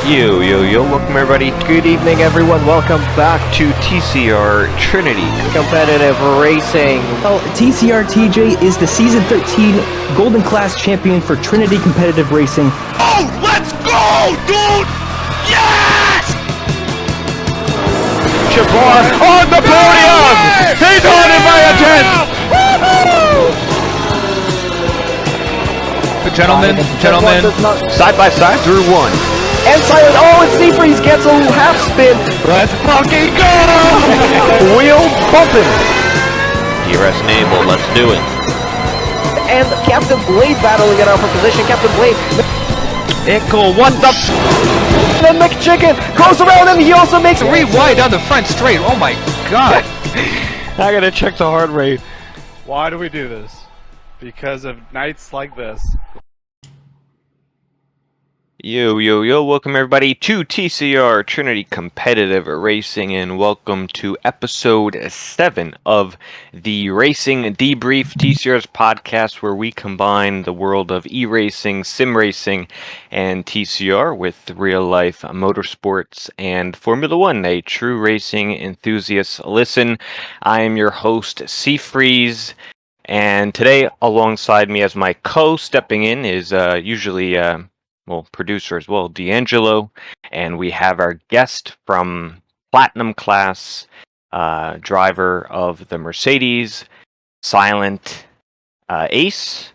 Welcome everybody. Good evening, everyone. Welcome back to TCR Trinity Competitive Racing. Well, TCR TJ is the Season 13 Golden Class Champion for Trinity Competitive Racing. Oh, let's go, dude! Yes! Jabbar on the podium! He's on it by a 10! Gentlemen, side by side through one. And silent, and DEBRIEF gets a half spin. Let's fucking go! Wheel bumping. DRS enable, let's do it. And Captain Blade battling it out for position. Captain Blade. Ickle, what the? Then McChicken goes around and he also makes Rewind down the front straight, oh my god. I gotta check the heart rate. Why do we do this? Because of nights like this. Welcome everybody to TCR Trinity Competitive Racing, and welcome to episode 7 of the Racing Debrief, TCR's podcast where we combine the world of e-racing, sim racing, and TCR with real-life motorsports and Formula One, a true racing enthusiast. Listen, I am your host, Seafreeze, and today alongside me as my co-stepping in is usually... producer as well, D'Angelo, and we have our guest from Platinum Class, driver of the Mercedes, Silent, Ace,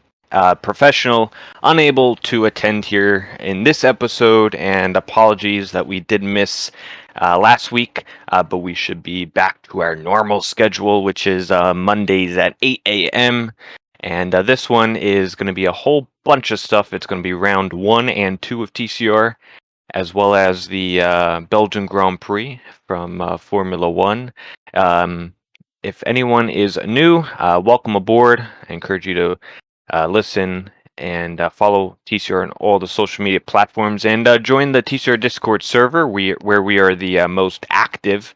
professional, unable to attend here in this episode, and apologies that we did miss last week, but we should be back to our normal schedule, which is Mondays at 8 a.m., and this one is going to be a whole bunch of stuff. It's going to be round 1 and 2 of TCR, as well as the Belgian Grand Prix from Formula One. If anyone is new, welcome aboard. I encourage you to listen and follow TCR on all the social media platforms, and join the TCR Discord server, where we are the most active,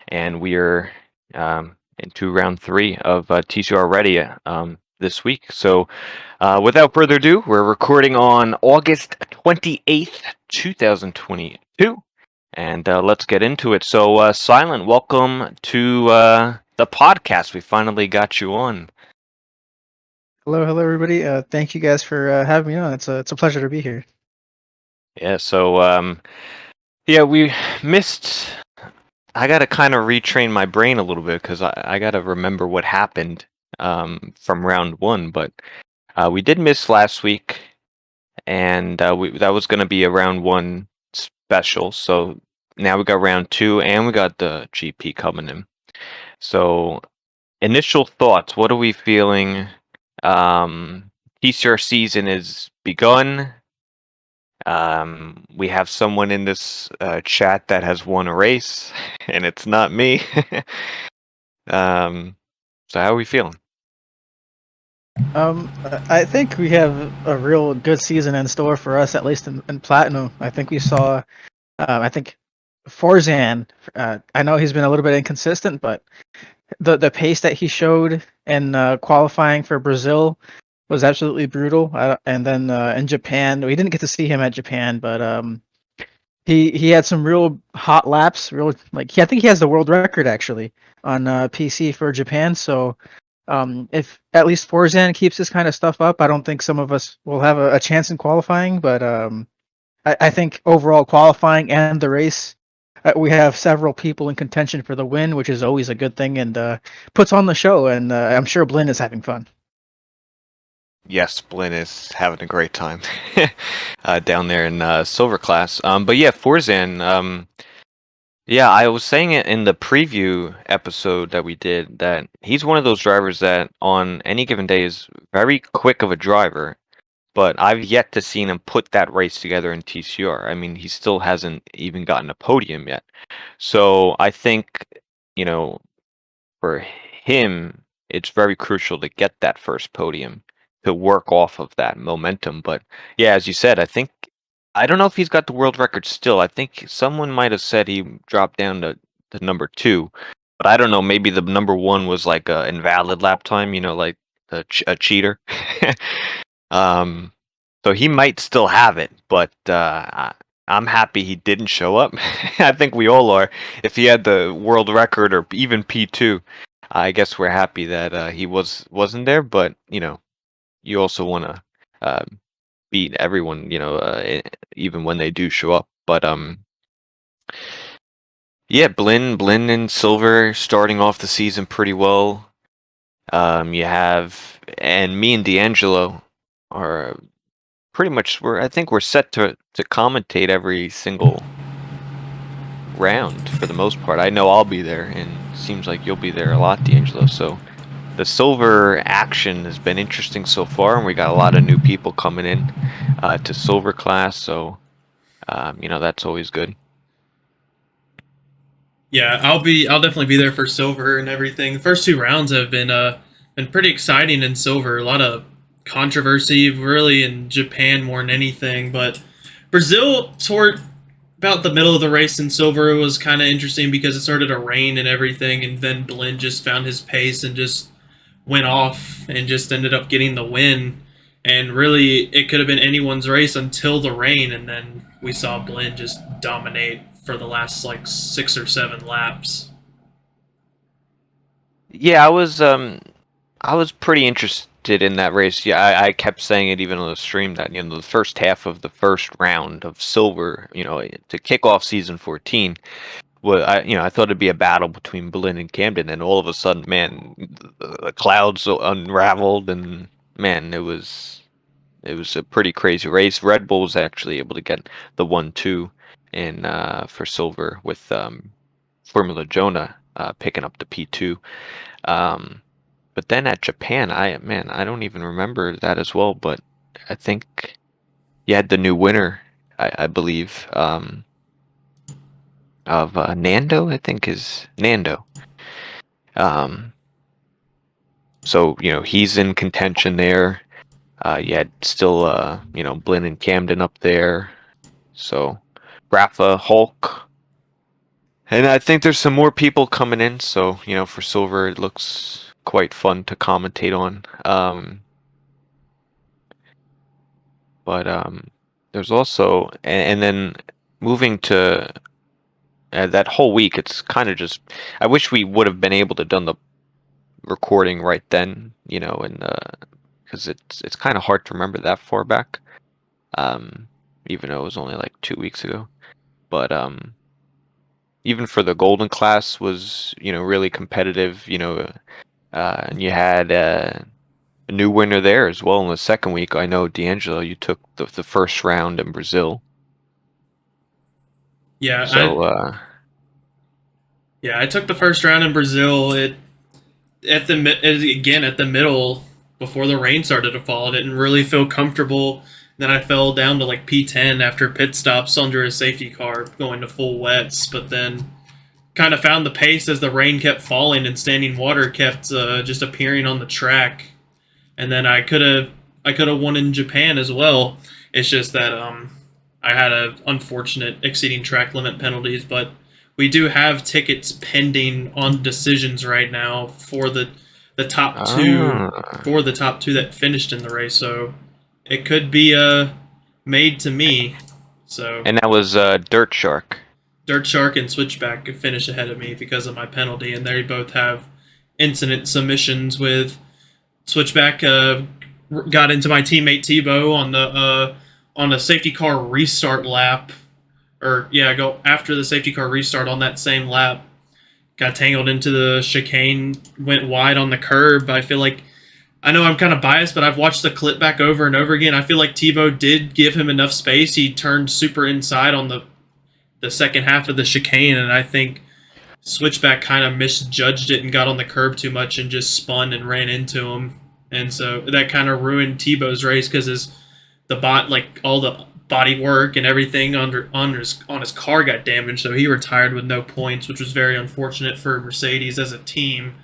and we are into round 3 of TCR already. This week. So without further ado, we're recording on August 28th, 2022, and let's get into it. So Silent, welcome to the podcast. We finally got you on. Hello everybody. Thank you guys for having me on. It's a pleasure to be here. Yeah, so we missed. I got to kind of retrain my brain a little bit because I got to remember what happened from round 1, but we did miss last week, and that was going to be a round 1 special. So now we got round 2, and we got the GP coming in. So initial thoughts: what are we feeling? TCR season is begun. We have someone in this chat that has won a race, and it's not me. So how are we feeling? I think we have a real good season in store for us, at least in Platinum. I think we saw, I think Forzan, I know he's been a little bit inconsistent, but the pace that he showed in qualifying for Brazil was absolutely brutal. And then in Japan, we didn't get to see him at Japan, but he had some real hot laps. I think he has the world record actually on PC for Japan. So if at least Forzan keeps this kind of stuff up, I don't think some of us will have a chance in qualifying. But I think overall qualifying and the race, we have several people in contention for the win, which is always a good thing, and puts on the show. And I'm sure Blinn is having fun. Yes, Blinn is having a great time down there in Silver Class. But yeah, Forzan. Yeah, I was saying it in the preview episode that we did, that he's one of those drivers that on any given day is very quick of a driver, but I've yet to see him put that race together in TCR. I mean, he still hasn't even gotten a podium yet. So I think, for him, it's very crucial to get that first podium to work off of that momentum. But yeah, as you said, I don't know if he's got the world record still. I think someone might have said he dropped down to number 2, but I don't know. Maybe the number 1 was like an invalid lap time, like a cheater. So he might still have it, but I'm I'm happy he didn't show up. I think we all are. If he had the world record or even P2, I guess we're happy that he wasn't there. But you also want to beat everyone, even when they do show up. But yeah, Blinn and Silver starting off the season pretty well. You have, and me and D'Angelo are pretty much. I think we're set to commentate every single round for the most part. I know I'll be there, and seems like you'll be there a lot, D'Angelo. So the Silver action has been interesting so far, and we got a lot of new people coming in to Silver class. So that's always good. Yeah, I'll definitely be there for silver and everything. The first two rounds have been pretty exciting in silver. A lot of controversy, really, in Japan more than anything. But Brazil, toward about the middle of the race in silver, was kind of interesting because it started to rain and everything, and then Blinn just found his pace and just went off and just ended up getting the win. And really, it could have been anyone's race until the rain, and then we saw Blinn just dominate for the last like 6 or 7 laps. Yeah, I was pretty interested in that race. Yeah, I kept saying it even on the stream that the first half of the first round of Silver, to kick off season 14. Well, I thought it'd be a battle between Berlin and Camden, and all of a sudden, man, the clouds unraveled, and man, it was a pretty crazy race. Red Bull was actually able to get the 1-2 in for silver with Formula Jonah picking up the P2. But then at Japan, I don't even remember that as well. But I think you had the new winner, I believe. Of Nando, I think is Nando. So he's in contention there. You had still Blinn and Camden up there. So Rafa, Hulk, and I think there's some more people coming in. So for silver, it looks quite fun to commentate on. But there's also and then moving to that whole week, it's kind of just. I wish we would have been able to done the recording right then, and because it's kind of hard to remember that far back, even though it was only like 2 weeks ago. But even for the golden class was really competitive, and you had a new winner there as well in the second week. I know D'Angelo, you took the first round in Brazil. Yeah, So I took the first round in Brazil. At the middle before the rain started to fall. I didn't really feel comfortable. Then I fell down to like P10 after pit stops under a safety car going to full wets, but then kind of found the pace as the rain kept falling and standing water kept just appearing on the track. And then I could have won in Japan as well. It's just that I had a unfortunate exceeding track limit penalties, but we do have tickets pending on decisions right now for the top two that finished in the race. So it could be made to me. So and that was Dirt Shark. Dirt Shark and Switchback could finish ahead of me because of my penalty, and they both have incident submissions. With Switchback got into my teammate Tebow on a safety car restart lap, go after the safety car restart on that same lap. Got tangled into the chicane, went wide on the curb. I know I'm kind of biased, but I've watched the clip back over and over again. I feel like Tebow did give him enough space. He turned super inside on the second half of the chicane, and I think Switchback kind of misjudged it and got on the curb too much and just spun and ran into him. And so that kind of ruined Tebow's race because all the body work and everything on his car got damaged, so he retired with no points, which was very unfortunate for Mercedes as a team.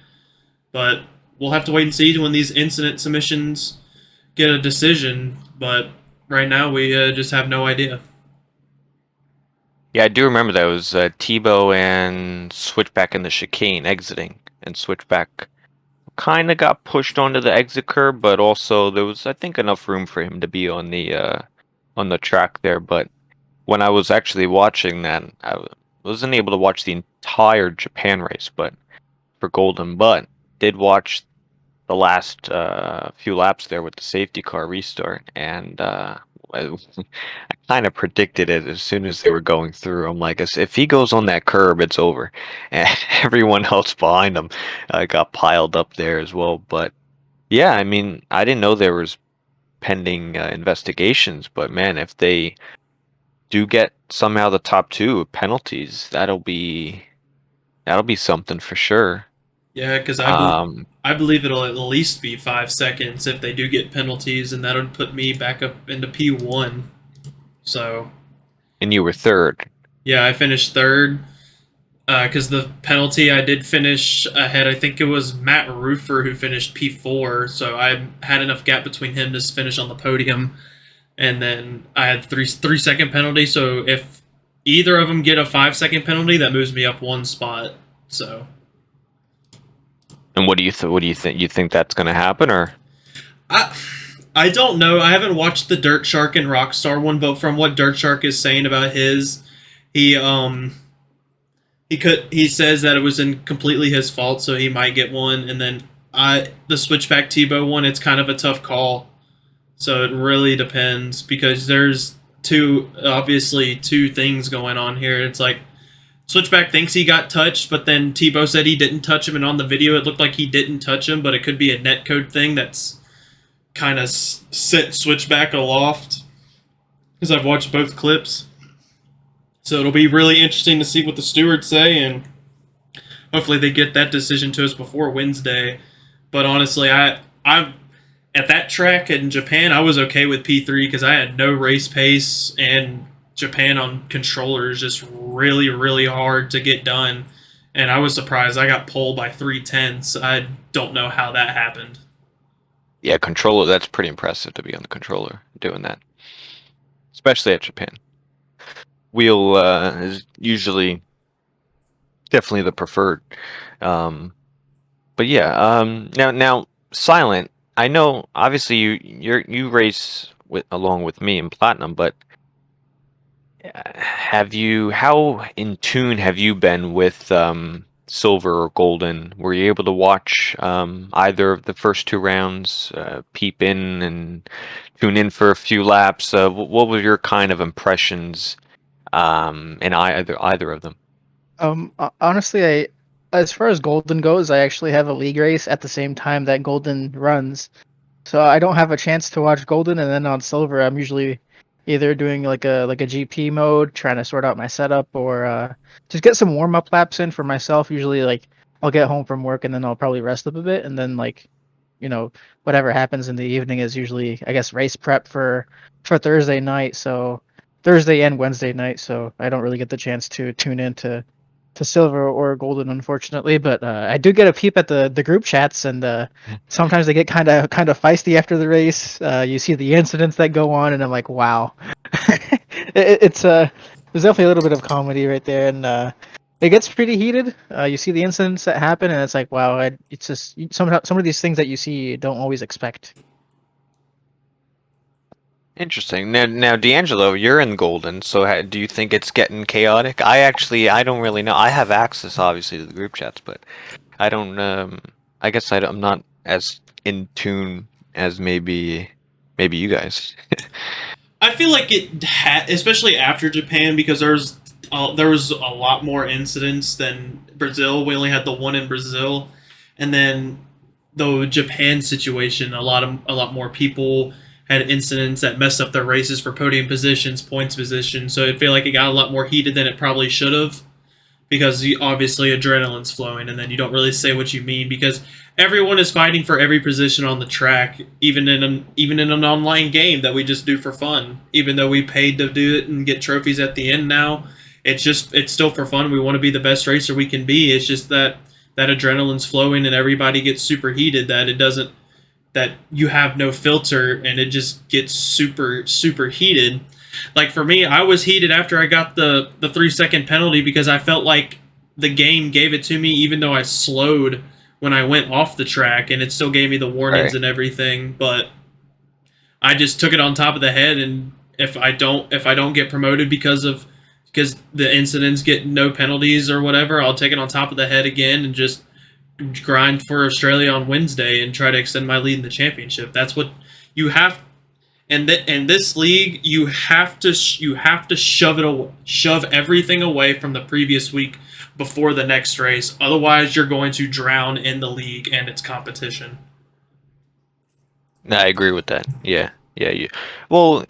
But we'll have to wait and see when these incident submissions get a decision. But right now, we just have no idea. Yeah, I do remember that. It was Tebow and Switchback in the chicane exiting, and Switchback kind of got pushed onto the exit curb, but also there was, I think, enough room for him to be on the track there. But when I was actually watching that, wasn't able to watch the entire Japan race, but for Golden, but did watch the last few laps there with the safety car restart, and I kind of predicted it as soon as they were going through. I'm like, if he goes on that curb, it's over, and everyone else behind him got piled up there as well. But yeah, I mean, I didn't know there was pending investigations, but man, if they do get somehow the top two penalties, that'll be something for sure. Yeah, because Um, I believe it'll at least be 5 seconds if they do get penalties, and that'll put me back up into P1. So and you were third. yeah, I finished third. Because the penalty I did finish ahead, I think it was Matt Roofer who finished P4, so I had enough gap between him to finish on the podium, and then I had 3 second penalty. So if either of them get a 5 second penalty, that moves me up one spot. So And what do you what do you think? You think that's going to happen, or I don't know. I haven't watched the Dirt Shark and Rockstar one, but from what Dirt Shark is saying about his, he he says that it was completely his fault, so he might get one. And then the Switchback Tebow one, it's kind of a tough call. So it really depends because there's obviously two things going on here. It's like Switchback thinks he got touched, but then Tebow said he didn't touch him, and on the video it looked like he didn't touch him, but it could be a netcode thing that's kind of sent Switchback aloft. Because I've watched both clips. So it'll be really interesting to see what the stewards say, and hopefully they get that decision to us before Wednesday. But honestly, I'm at that track in Japan, I was okay with P3 because I had no race pace, and Japan on controller is just really, really hard to get done. And I was surprised I got pulled by 3/10. I don't know how that happened. yeah, controller? That's pretty impressive to be on the controller doing that, especially at Japan. Wheel is usually definitely the preferred. But yeah, now Silent. I know obviously you race with along with me in Platinum, but how in tune have you been with Silver or Golden? Were you able to watch either of the first two rounds, peep in and tune in for a few laps? What were your kind of impressions in either of them? Honestly, as far as Golden goes, I actually have a league race at the same time that Golden runs, so I don't have a chance to watch Golden. And then on Silver, I'm usually either doing like a GP mode, trying to sort out my setup, or just get some warm up laps in for myself. Usually, like I'll get home from work and then I'll probably rest up a bit, and then whatever happens in the evening is usually, I guess, race prep for Thursday night. So Thursday and Wednesday night. So I don't really get the chance to tune in to Silver or Golden, unfortunately. But I do get a peep at the group chats, and sometimes they get kind of feisty after the race. You see the incidents that go on, and I'm like, wow. It's there's definitely a little bit of comedy right there, and it gets pretty heated. You see the incidents that happen, and it's like, wow. It's just some of these things that you see you don't always expect. Interesting. Now, D'Angelo, you're in Golden, so do you think it's getting chaotic? I don't really know. I have access, obviously, to the group chats, but I don't. I guess I'm not as in tune as maybe you guys. I feel like it especially after Japan, because there was a lot more incidents than Brazil. We only had the one in Brazil, and then the Japan situation, a lot more people had incidents that messed up their races for podium positions, points positions. So I feel like it got a lot more heated than it probably should have, because obviously adrenaline's flowing, and then you don't really say what you mean because everyone is fighting for every position on the track, even in an online game that we just do for fun. Even though we paid to do it and get trophies at the end now, it's still for fun. We want to be the best racer we can be. It's just that adrenaline's flowing and everybody gets super heated, that you have no filter, and it just gets super, super heated. Like for me, I was heated after I got the 3 second penalty because I felt like the game gave it to me, even though I slowed when I went off the track, and it still gave me the warnings and everything. But I just took it on top of the head, and if I don't get promoted because the incidents get no penalties or whatever, I'll take it on top of the head again and just grind for Australia on Wednesday and try to extend my lead in the championship. That's what you have. And in this league, you have to shove everything away from the previous week before the next race. Otherwise, you're going to drown in the league and its competition. No, I agree with that. Yeah, yeah. Well,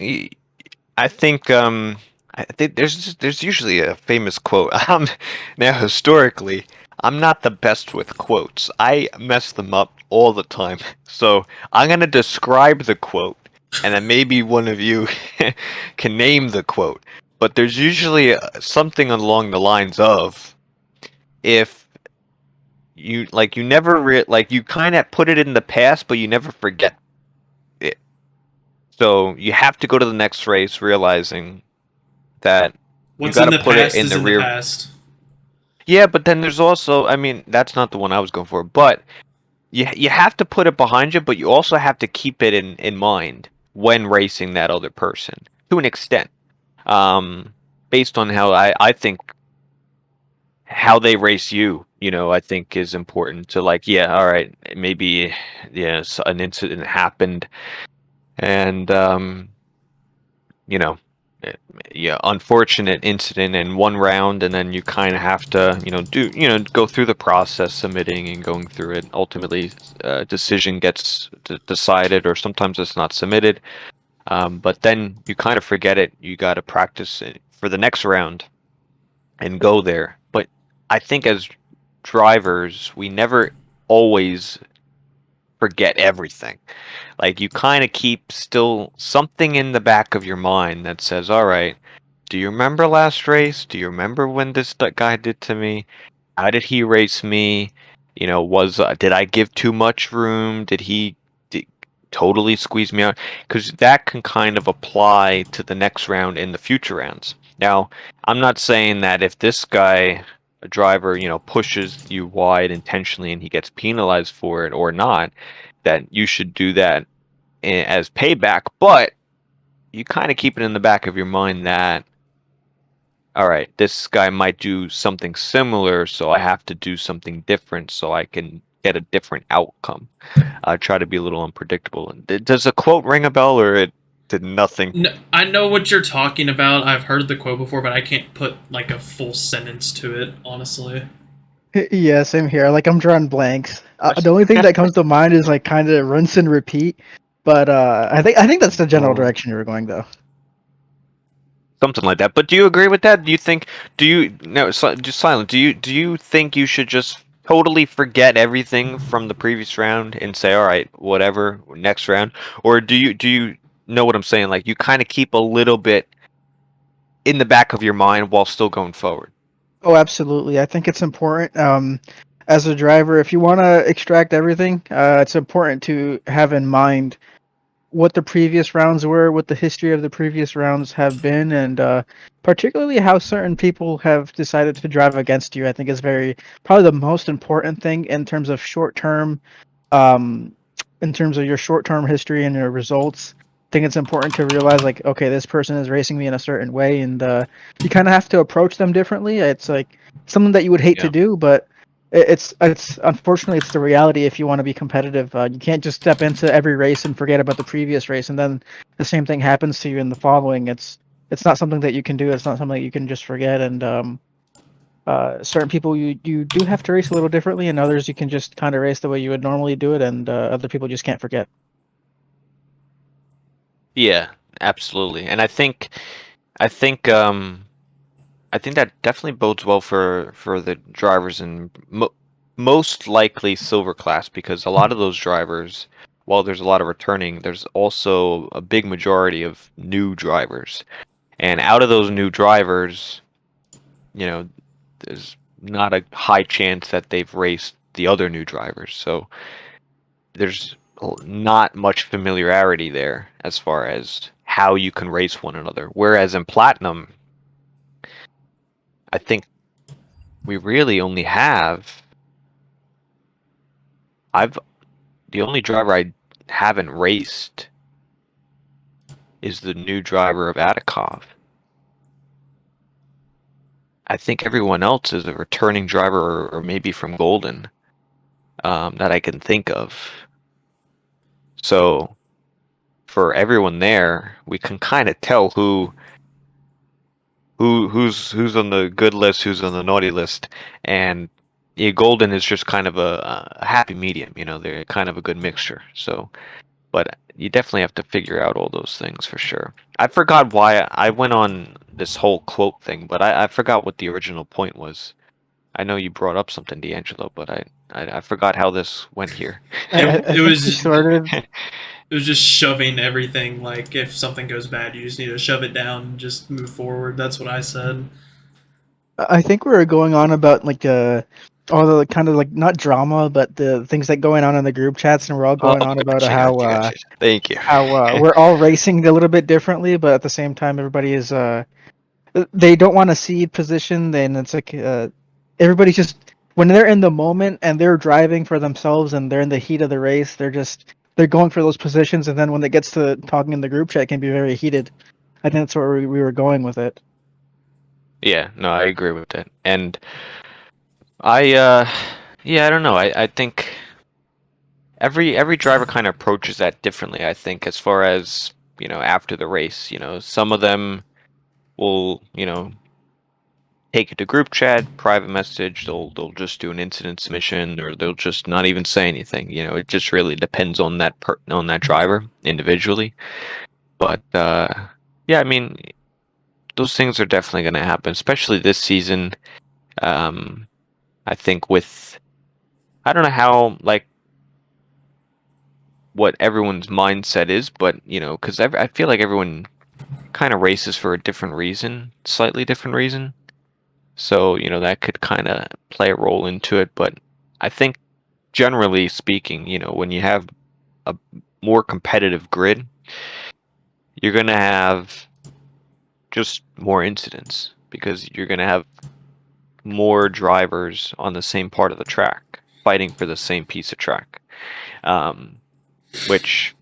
I think there's usually a famous quote. Now historically, I'm not the best with quotes. I mess them up all the time. So I'm gonna describe the quote, and then maybe one of you can name the quote. But there's usually something along the lines of, if you never like, you kind of put it in the past, but you never forget it. So you have to go to the next race realizing that you What's got in to the put it past in is the in the rear. past. Yeah, but then there's also, I mean, that's not the one I was going for, but you have to put it behind you, but you also have to keep it in mind when racing that other person to an extent. Um, Based on how I think how they race you, I think is important to, like, yeah, all right, maybe, yes, an incident happened, and you know, eh, yeah, unfortunate incident in one round, and then you kind of have to, go through the process, submitting and going through it. Ultimately, decision gets decided, or sometimes it's not submitted. But then you kind of forget it. You got to practice it for the next round and go there. But I think as drivers, we never always forget everything. Like, you kind of keep still something in the back of your mind that says, all right, do you remember last race? Do you remember when this guy did to me? How did he race me? Did I give too much room? Did he totally squeeze me out? Because that can kind of apply to the next round in the future rounds. Now, I'm not saying that if this guy, a driver, pushes you wide intentionally and he gets penalized for it or not, that you should do that as payback, but you kind of keep it in the back of your mind that, all right, this guy might do something similar, so I have to do something different so I can get a different outcome. I try to be a little unpredictable. Does a quote ring a bell, or it did nothing? No, I know what you're talking about. I've heard the quote before, but I can't put like a full sentence to it, honestly. Yeah, same here. Like I'm drawing blanks. The only thing that comes to mind is like kind of rinse and repeat. But I think that's the general Oh. direction you were going though. Something like that. But do you agree with that? Do you no, just silent. Do you think you should just totally forget everything from the previous round and say, all right, whatever, next round? Or do you know what I'm saying? Like, you kind of keep a little bit in the back of your mind while still going forward. Oh, absolutely. I think it's important. As a driver, if you want to extract everything, it's important to have in mind what the previous rounds were, what the history of the previous rounds have been, and particularly how certain people have decided to drive against you. I think is probably the most important thing in terms of um, in terms of your short-term history and your results. I think it's important to realize, like, okay, this person is racing me in a certain way, and you kind of have to approach them differently. It's like something that you would hate to Yeah. do, but it's unfortunately it's the reality if you want to be competitive. You can't just step into every race and forget about the previous race, and then the same thing happens to you in the following. It's not something that you can do. It's not something that you can just forget. And certain people you do have to race a little differently, and others you can just kind of race the way you would normally do it, and other people just can't forget. Yeah, absolutely. And I think I think that definitely bodes well for the drivers in most likely silver class, because a lot of those drivers, while there's a lot of returning, there's also a big majority of new drivers. And out of those new drivers, there's not a high chance that they've raced the other new drivers. So there's not much familiarity there as far as how you can race one another. Whereas in Platinum, I think we really only have I've the only driver I haven't raced is the new driver of Atakov. I think everyone else is a returning driver or maybe from Golden that I can think of. So for everyone there, we can kind of tell who's on the good list, who's on the naughty list, and yeah, Golden is just kind of a happy medium. They're kind of a good mixture. So, but you definitely have to figure out all those things for sure. I forgot why I went on this whole quote thing, but I forgot what the original point was. I know you brought up something, D'Angelo, but I forgot how this went here. I It think was we started. it was just shoving everything. Like if something goes bad, you just need to shove it down and just move forward. That's what I said. I think we were going on about like all the kind of like not drama, but the things that going on in the group chats, and we're all Oh, going on about gotcha, how gotcha, gotcha. Thank you. we're all racing a little bit differently, but at the same time, everybody is they don't want to cede position. Then it's like everybody's just when they're in the moment and they're driving for themselves and they're in the heat of the race, they're going for those positions, and then when it gets to talking in the group chat, it can be very heated. I think that's where we were going with it. Yeah, no, I agree with that. And yeah, I don't know. I think every driver kind of approaches that differently, I think, as far as, after the race. Some of them will, take it to group chat, private message, they'll just do an incident submission, or they'll just not even say anything. It just really depends on that driver individually. But yeah, I mean, those things are definitely going to happen, especially this season. I think I don't know how, like, what everyone's mindset is, but because I feel like everyone kind of races for a different reason, slightly different reason. So that could kind of play a role into it. But I think generally speaking, when you have a more competitive grid, you're gonna have just more incidents because you're gonna have more drivers on the same part of the track fighting for the same piece of track. Which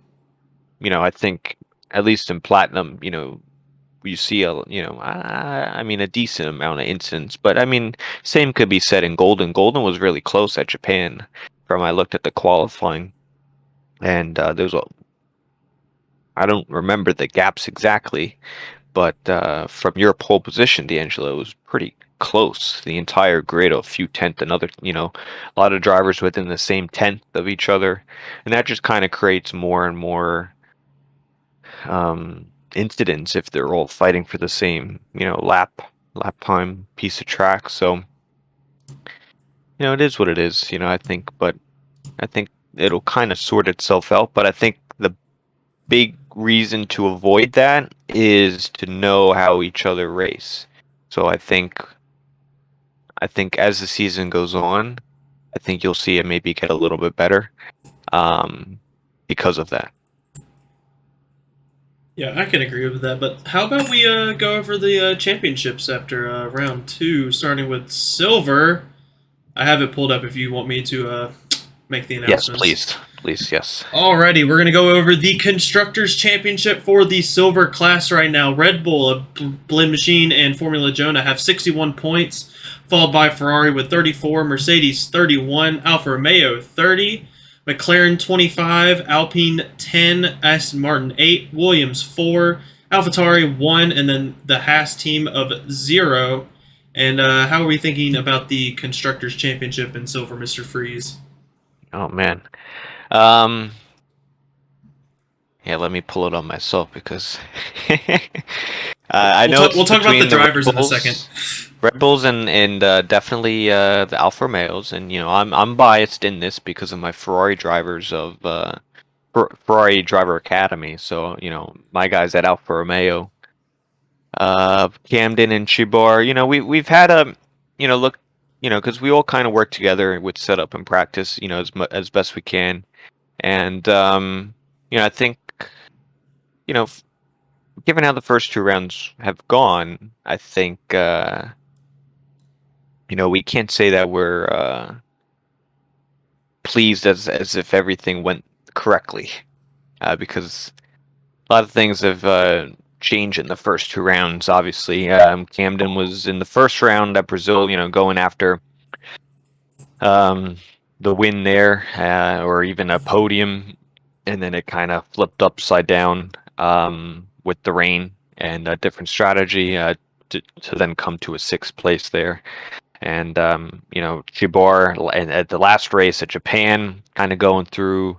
I think at least in Platinum, you see I mean a decent amount of incidents, but I mean same could be said in Golden. Golden was really close at Japan. I looked at the qualifying, and I don't remember the gaps exactly, but from your pole position, D'Angelo, it was pretty close. The entire grid, a few tenth, another, a lot of drivers within the same tenth of each other, and that just kind of creates more and more incidents if they're all fighting for the same, lap time piece of track. So, it is what it is, I think, but I think it'll kind of sort itself out. But I think the big reason to avoid that is to know how each other race. So I think as the season goes on, I think you'll see it maybe get a little bit better because of that. Yeah, I can agree with that. But how about we go over the championships after round two, starting with silver. I have it pulled up if you want me to make the Yes, announcements. please, yes. Alrighty, we're going to go over the Constructors' Championship for the silver class right now. Red Bull, a blend machine, and Formula Jonah have 61 points, followed by Ferrari with 34, Mercedes 31, Alfa Romeo 30, McLaren 25, Alpine 10, Aston Martin 8, Williams 4, AlphaTauri 1, and then the Haas team of 0. And how are we thinking about the Constructors' Championship in silver, Mr. Freeze? Oh man. Um, yeah, let me pull it on myself because I know it's We'll talk about the between drivers in a second. Red Bulls and definitely the Alfa Romeos, and I'm biased in this because of my Ferrari drivers of Ferrari Driver Academy. So my guys at Alfa Romeo, Camden and Chibar. We've had a look, because we all kind of work together with setup and practice, as best we can, and I think given how the first two rounds have gone, I think we can't say that we're pleased as if everything went correctly, because a lot of things have changed in the first 2 rounds. Obviously, Camden was in the first round at Brazil, going after um, the win there, or even a podium, and then it kind of flipped upside down with the rain and a different strategy to then come to a 6th place there. And Chibar and at the last race at Japan, kind of going through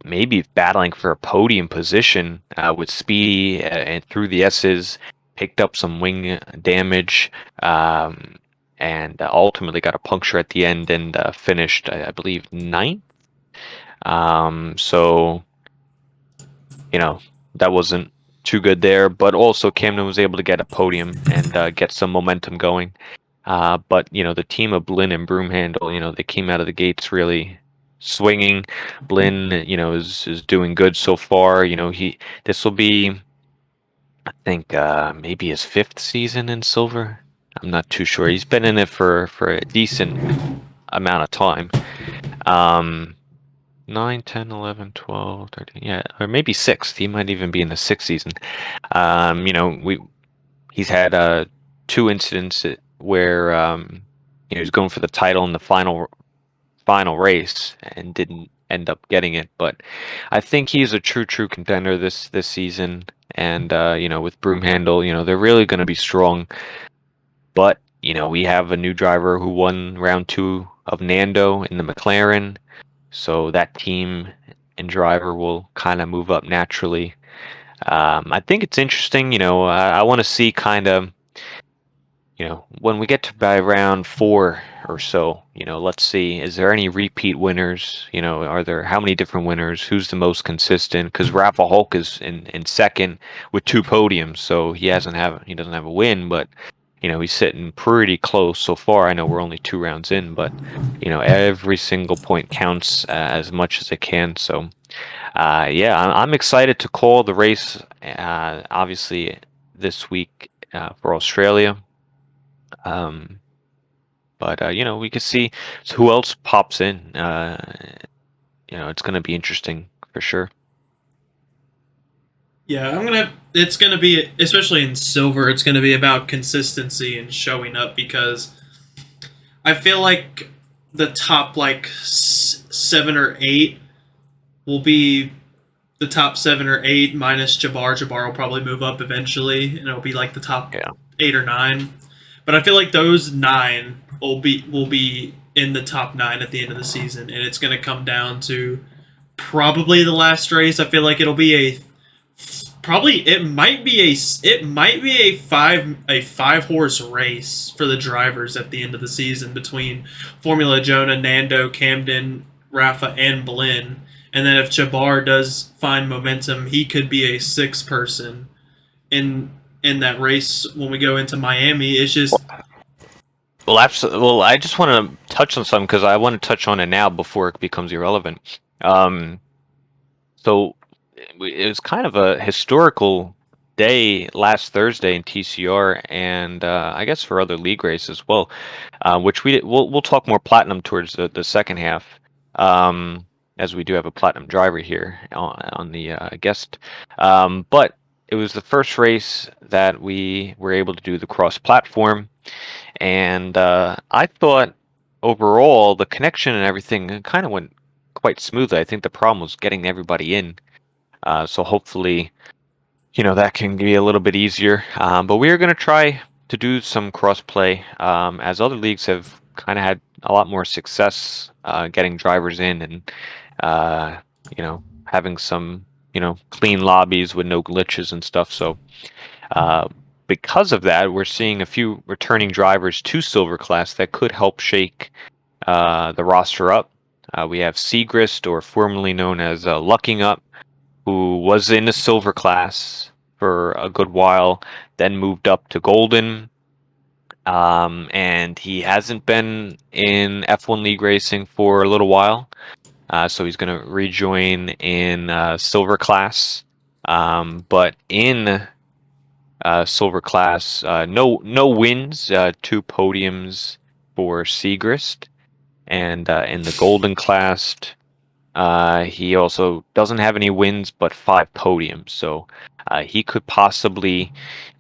maybe battling for a podium position with Speedy and through the S's, picked up some wing damage, and ultimately got a puncture at the end and finished, I believe, 9th. So, that wasn't too good there, but also Camden was able to get a podium and get some momentum going. But the team of Blinn and Broomhandle, they came out of the gates really swinging. Blinn, is doing good so far. This will be, I think, maybe his 5th season in silver. I'm not too sure. He's been in it for a decent amount of time. 9, 10, 11, 12, 13, yeah, or maybe 6th. He might even be in the 6th season. He's had 2 incidents where he was going for the title in the final race and didn't end up getting it. But I think he's a true contender this season. And with Broomhandle, they're really going to be strong. But we have a new driver who won round 2 of Nando in the McLaren, so that team and driver will kind of move up naturally. I think it's interesting. I want to see kind of, when we get to by round 4 or so, let's see, is there any repeat winners? How many different winners? Who's the most consistent? Because Rafa Hulk is in 2nd with 2 podiums, so he doesn't have a win, but he's sitting pretty close so far. I know we're only 2 rounds in, but every single point counts as much as it can. So yeah, I'm excited to call the race. Obviously, this week for Australia. But we can see who else pops in. It's going to be interesting for sure. Yeah, it's gonna be, especially in silver, it's gonna be about consistency and showing up, because I feel like the top 7 or 8 will be the top 7 or 8 minus Jabbar. Jabbar will probably move up eventually, and it'll be like the top 8 or 9. But I feel like those 9 will be in the top 9 at the end of the season, and it's going to come down to probably the last race. I feel like it'll be it might be a 5 horse race for the drivers at the end of the season between Formula Jonah, Nando, Camden, Rafa, and Blinn. And then if Jabbar does find momentum, he could be a 6th person in that race when we go into Miami. It's just well, absolutely. Well, I just want to touch on something because I want to touch on it now before it becomes irrelevant. So it was kind of a historical day last Thursday in TCR, and I guess for other league races as well, which we'll talk more platinum towards the second half, as we do have a platinum driver here on the guest. But it was the first race that we were able to do the cross platform, and I thought overall the connection and everything kind of went quite smoothly. I think the problem was getting everybody in. So hopefully, that can be a little bit easier. But we are going to try to do some cross-play, as other leagues have kind of had a lot more success getting drivers in and, having some, clean lobbies with no glitches and stuff. So because of that, we're seeing a few returning drivers to Silver Class that could help shake the roster up. We have Segrist, or formerly known as Lucking Up, who was in the Silver Class for a good while, then moved up to Golden, and he hasn't been in F1 League Racing for a little while, so he's going to rejoin in Silver Class. But in Silver Class, no wins, 2 podiums for Segrist, and in the Golden Class, He also doesn't have any wins, but 5 podiums. So he could possibly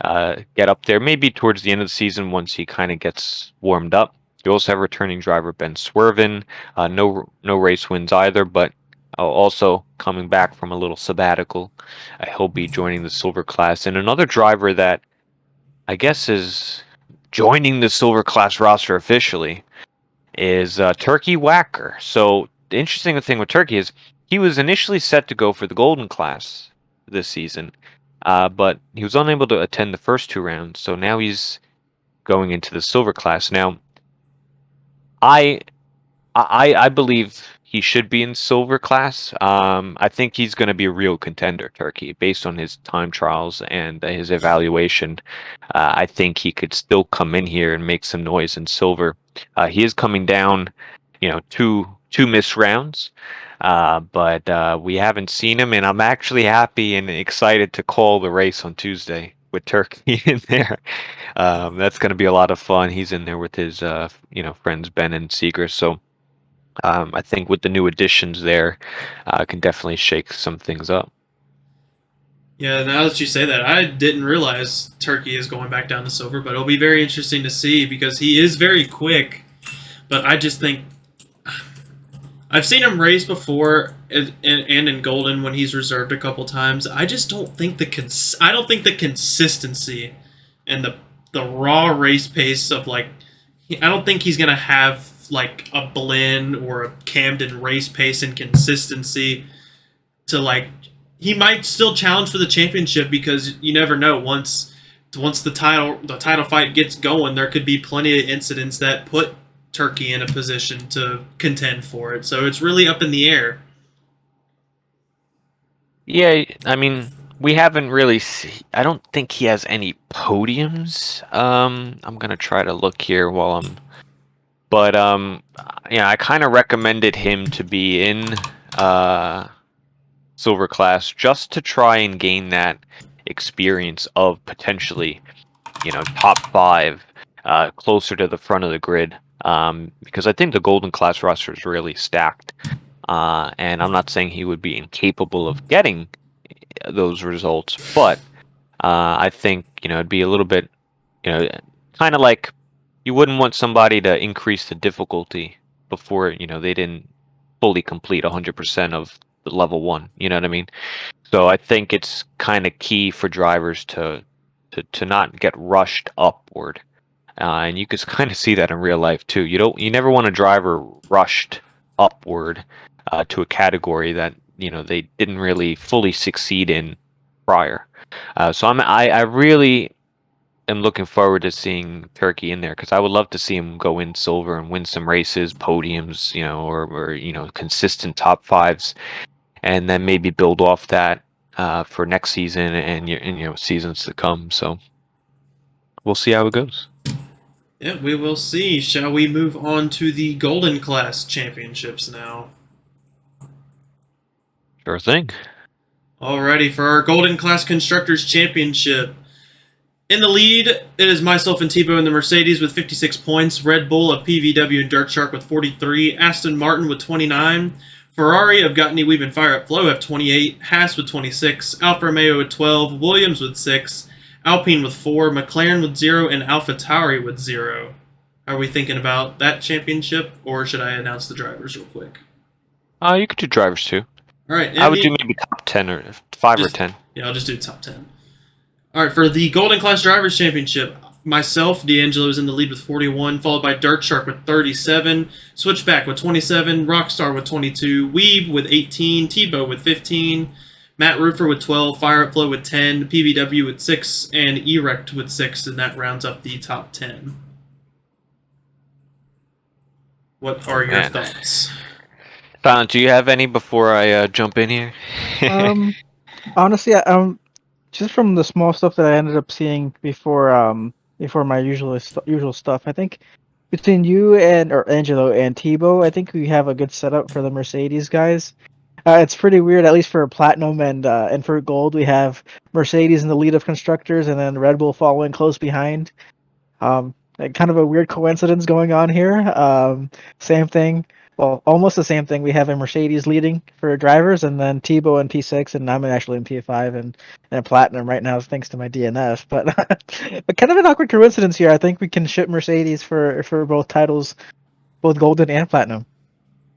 get up there, maybe towards the end of the season once he kind of gets warmed up. You also have returning driver Ben Swervin. No race wins either, but also coming back from a little sabbatical. He'll be joining the silver class. And another driver that I guess is joining the silver class roster officially is Turkey Wacker. So the interesting thing with Turkey is he was initially set to go for the golden class this season, but he was unable to attend the first 2 rounds. So now he's going into the silver class. Now, I believe he should be in silver class. I think he's going to be a real contender, Turkey, based on his time trials and his evaluation. I think he could still come in here and make some noise in silver. He is coming down, two missed rounds, but we haven't seen him, and I'm actually happy and excited to call the race on Tuesday with Turkey in there. That's going to be a lot of fun. He's in there with his, friends Ben and Seeger. So I think with the new additions there, can definitely shake some things up. Yeah, now that you say that, I didn't realize Turkey is going back down to silver, but it'll be very interesting to see because he is very quick. But I just think I've seen him race before and in Golden when he's reserved a couple times. I just don't think the consistency and the raw race pace of I don't think he's gonna have like a Blinn or a Camden race pace and consistency to he might still challenge for the championship because you never know once the title fight gets going, there could be plenty of incidents that put Turkey in a position to contend for it. So it's really up in the air. Yeah, I mean, we haven't really I don't think he has any podiums. I'm gonna try to look here while I'm. But I kind of recommended him to be in silver class just to try and gain that experience of potentially, top 5, closer to the front of the grid. Because I think the golden class roster is really stacked, and I'm not saying he would be incapable of getting those results, but I think it'd be a little bit, kind of like you wouldn't want somebody to increase the difficulty before they didn't fully complete 100% of the level 1. You know what I mean? So I think it's kind of key for drivers to not get rushed upward. And you can kind of see that in real life too. You never want a driver rushed upward to a category that they didn't really fully succeed in prior. So I really am looking forward to seeing Turkey in there because I would love to see him go in silver and win some races, podiums, or consistent top 5s, and then maybe build off that for next season and seasons to come. So we'll see how it goes. Yeah, we will see. Shall we move on to the Golden Class Championships now? Sure thing. Alrighty, for our Golden Class Constructors Championship. In the lead, it is myself and Tebow in the Mercedes with 56 points, Red Bull of PVW and Dirt Shark with 43, Aston Martin with 29, Ferrari of Gottney Weave and Fire Up Flow have 28, Haas with 26, Alfa Romeo with 12, Williams with 6, Alpine with 4, McLaren with 0, and AlphaTauri with 0. Are we thinking about that championship, or should I announce the drivers real quick? You could do drivers too. All right. I would do maybe top 10 or 5 or 10. Yeah, I'll just do top 10. All right, for the Golden Class Drivers Championship, myself, D'Angelo, is in the lead with 41, followed by Dirt Shark with 37, Switchback with 27, Rockstar with 22, Weeb with 18, Tebow with 15, Matt Roofer with 12, Fire Up Flow with 10, PVW with 6, and Erect with 6, and that rounds up the top 10. What are your thoughts? Don, do you have any before I jump in here? Honestly, just from the small stuff that I ended up seeing before my usual stuff, I think between you and Angelo and Tebow, I think we have a good setup for the Mercedes guys. It's pretty weird, at least for Platinum and for Gold, we have Mercedes in the lead of constructors, and then Red Bull following close behind. Kind of a weird coincidence going on here. Same thing Well, almost the same thing. We have a Mercedes leading for drivers, and then Tebow in P6, and I'm actually in P5 and Platinum right now, thanks to my DNF. But but kind of an awkward coincidence here. I think we can ship Mercedes for both titles, both Golden and Platinum.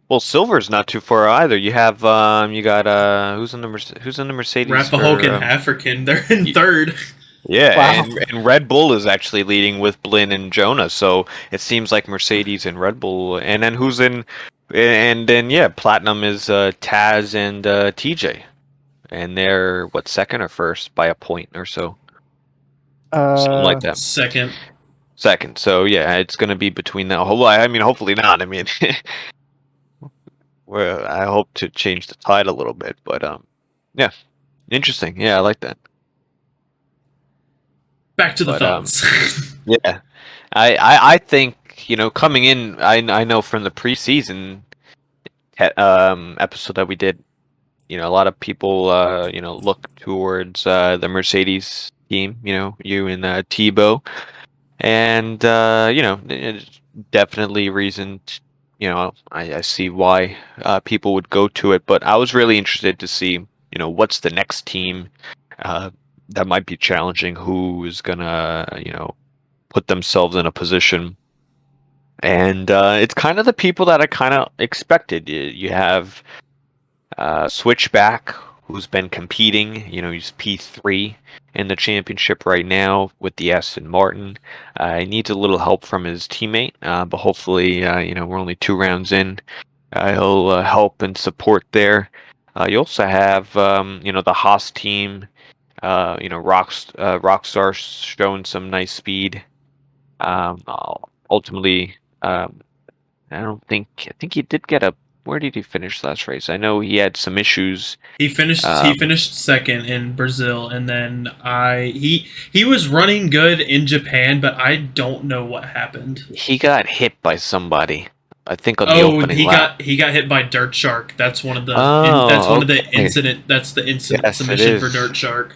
Well, silver's not too far either. You have you got who's in the Mercedes Rapahulk for and African, they're in third. yeah, Wow. and Red Bull is actually leading with Blin and Jonah. So it seems like Mercedes and Red Bull, and then who's in, and then yeah, Platinum is Taz and TJ, and they're what, second or first by a point or so, something like that. Second. Second. So yeah, it's gonna be between that. Well, I mean, hopefully not. I mean, well, I hope to change the tide a little bit, but yeah, interesting. Yeah, I like that. Back to the But thoughts. yeah, I think, you know, coming in, I know from the preseason episode that we did, you know, a lot of people you know, look towards the Mercedes team. You know, you and Tebow, and you know, it's definitely reason. You know, I see why people would go to it, but I was really interested to see, you know, what's the next team uh, that might be challenging, who is gonna, you know, put themselves in a position. And it's kind of the people that I kind of expected. You have Switchback, who's been competing. You know, he's P3 in the championship right now with the Aston Martin. He needs a little help from his teammate, but hopefully, you know, we're only 2 rounds in. He'll help and support there. You also have, you know, the Haas team. You know, Rockstar showing some nice speed. Ultimately, I think he did get a. Where did he finish last race? I know he had some issues. He Um, finished second in Brazil, and then he was running good in Japan, but I don't know what happened. he got hit by somebody. I think on the Oh, opening lap. he got hit by Dirt Shark. That's one of the that's Oh, one of the okay. incident. That's the incident Yes, it submission for is. Dirt Shark.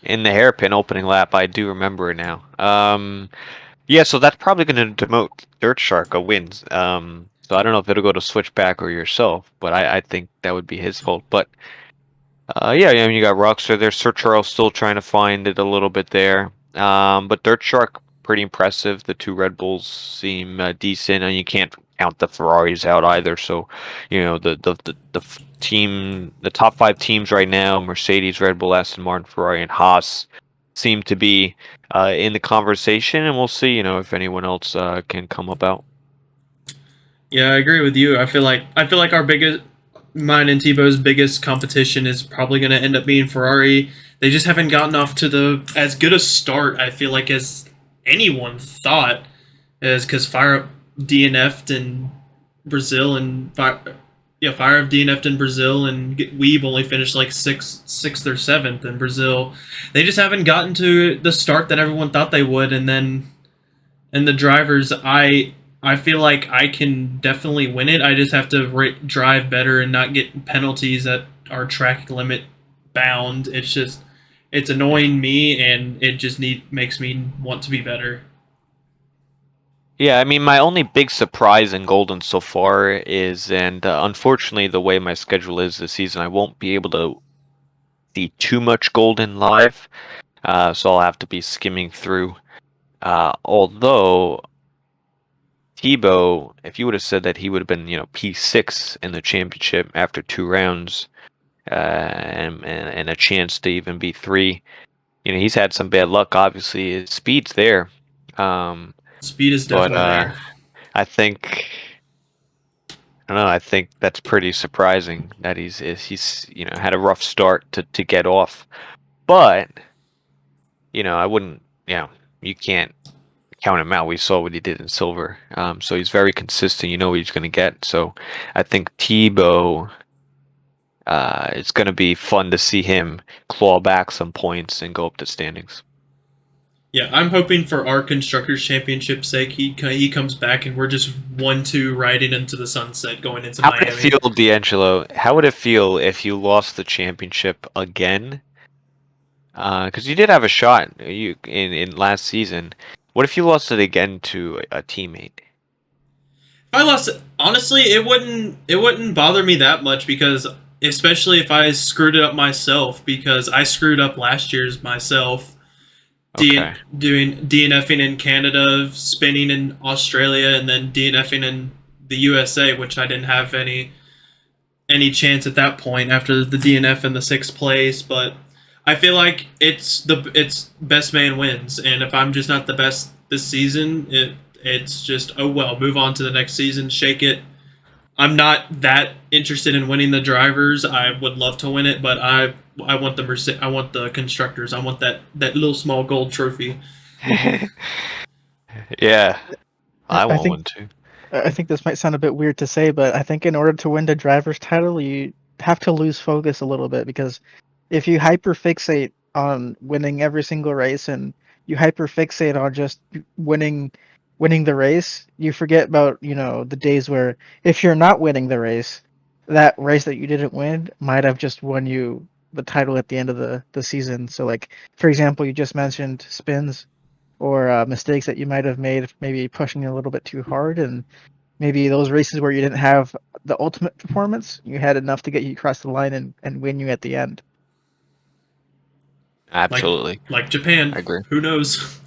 In the hairpin opening lap, I do remember it now. Yeah, so that's probably going to demote Dirt Shark a wins. So I don't know if it'll go to Switchback or yourself, but I think that would be his fault. But yeah, I mean, you got Rockstar there. Sir Charles still trying to find it a little bit there. But Dirt Shark, pretty impressive. The two Red Bulls seem decent, and you can't count the Ferraris out either. So, you know, team, the top 5 teams right now: Mercedes, Red Bull, Aston Martin, Ferrari, and Haas seem to be in the conversation, and we'll see, you know, if anyone else can come about. Yeah, I agree with you. I feel like our biggest, mine and Tebow's biggest competition is probably going to end up being Ferrari. They just haven't gotten off to the as good a start, I feel like, as anyone thought, is because Fire Up DNF'd in Brazil and Fire Up DNF'd in Brazil, and Weeb only finished like sixth or seventh in Brazil. They just haven't gotten to the start that everyone thought they would, and then and the drivers, I feel like I can definitely win it. I just have to drive better and not get penalties that are track limit bound. It's annoying me, and it just makes me want to be better. Yeah, I mean, my only big surprise in Golden so far is, and unfortunately, the way my schedule is this season, I won't be able to see too much Golden live, so I'll have to be skimming through. Although Tebow, if you would have said that he would have been, you know, P6 in the championship after 2 rounds, and a chance to even be 3, you know, he's had some bad luck. Obviously, his speed's there, Speed is but definitely there. I think. I don't know. I think that's pretty surprising that he's you know, had a rough start to get off, but you know, I wouldn't, you know, you can't count him out. We saw what he did in silver, so he's very consistent. You know what he's going to get. So I think Tebow, it's going to be fun to see him claw back some points and go up the standings. Yeah, I'm hoping for our constructors championship's sake, he comes back and we're just 1-2 riding into the sunset going into How would Miami. it feel, D'Angelo? How would it feel if you lost the championship again? Because you did have a shot in last season. What if you lost it again to a teammate? If I lost it, Honestly, it wouldn't bother me that much because especially if I screwed it up myself because I screwed up last year's myself. Okay. Doing DNFing in Canada, spinning in Australia, and then DNFing in the USA, which I didn't have any chance at that point after the DNF in the sixth place. But I feel like it's best man wins, and if I'm just not the best this season, it's just oh well, move on to the next season, shake it. I'm not that interested in winning the drivers. I would love to win it, but I want I want the constructors. I want that little small gold trophy. Yeah, I I want think one too. I think this might sound a bit weird to say, but I think in order to win the driver's title, you have to lose focus a little bit because if you hyperfixate on winning every single race and you hyperfixate on just winning the race, you forget about, the days where if you're not winning the race, that race that you didn't win might have just won you the title at the end of the season. So like for example, you just mentioned spins or mistakes that you might have made, maybe pushing a little bit too hard, and maybe those races where you didn't have the ultimate performance, you had enough to get you across the line and win you at the end. Like Absolutely. like Japan. I agree. Who knows?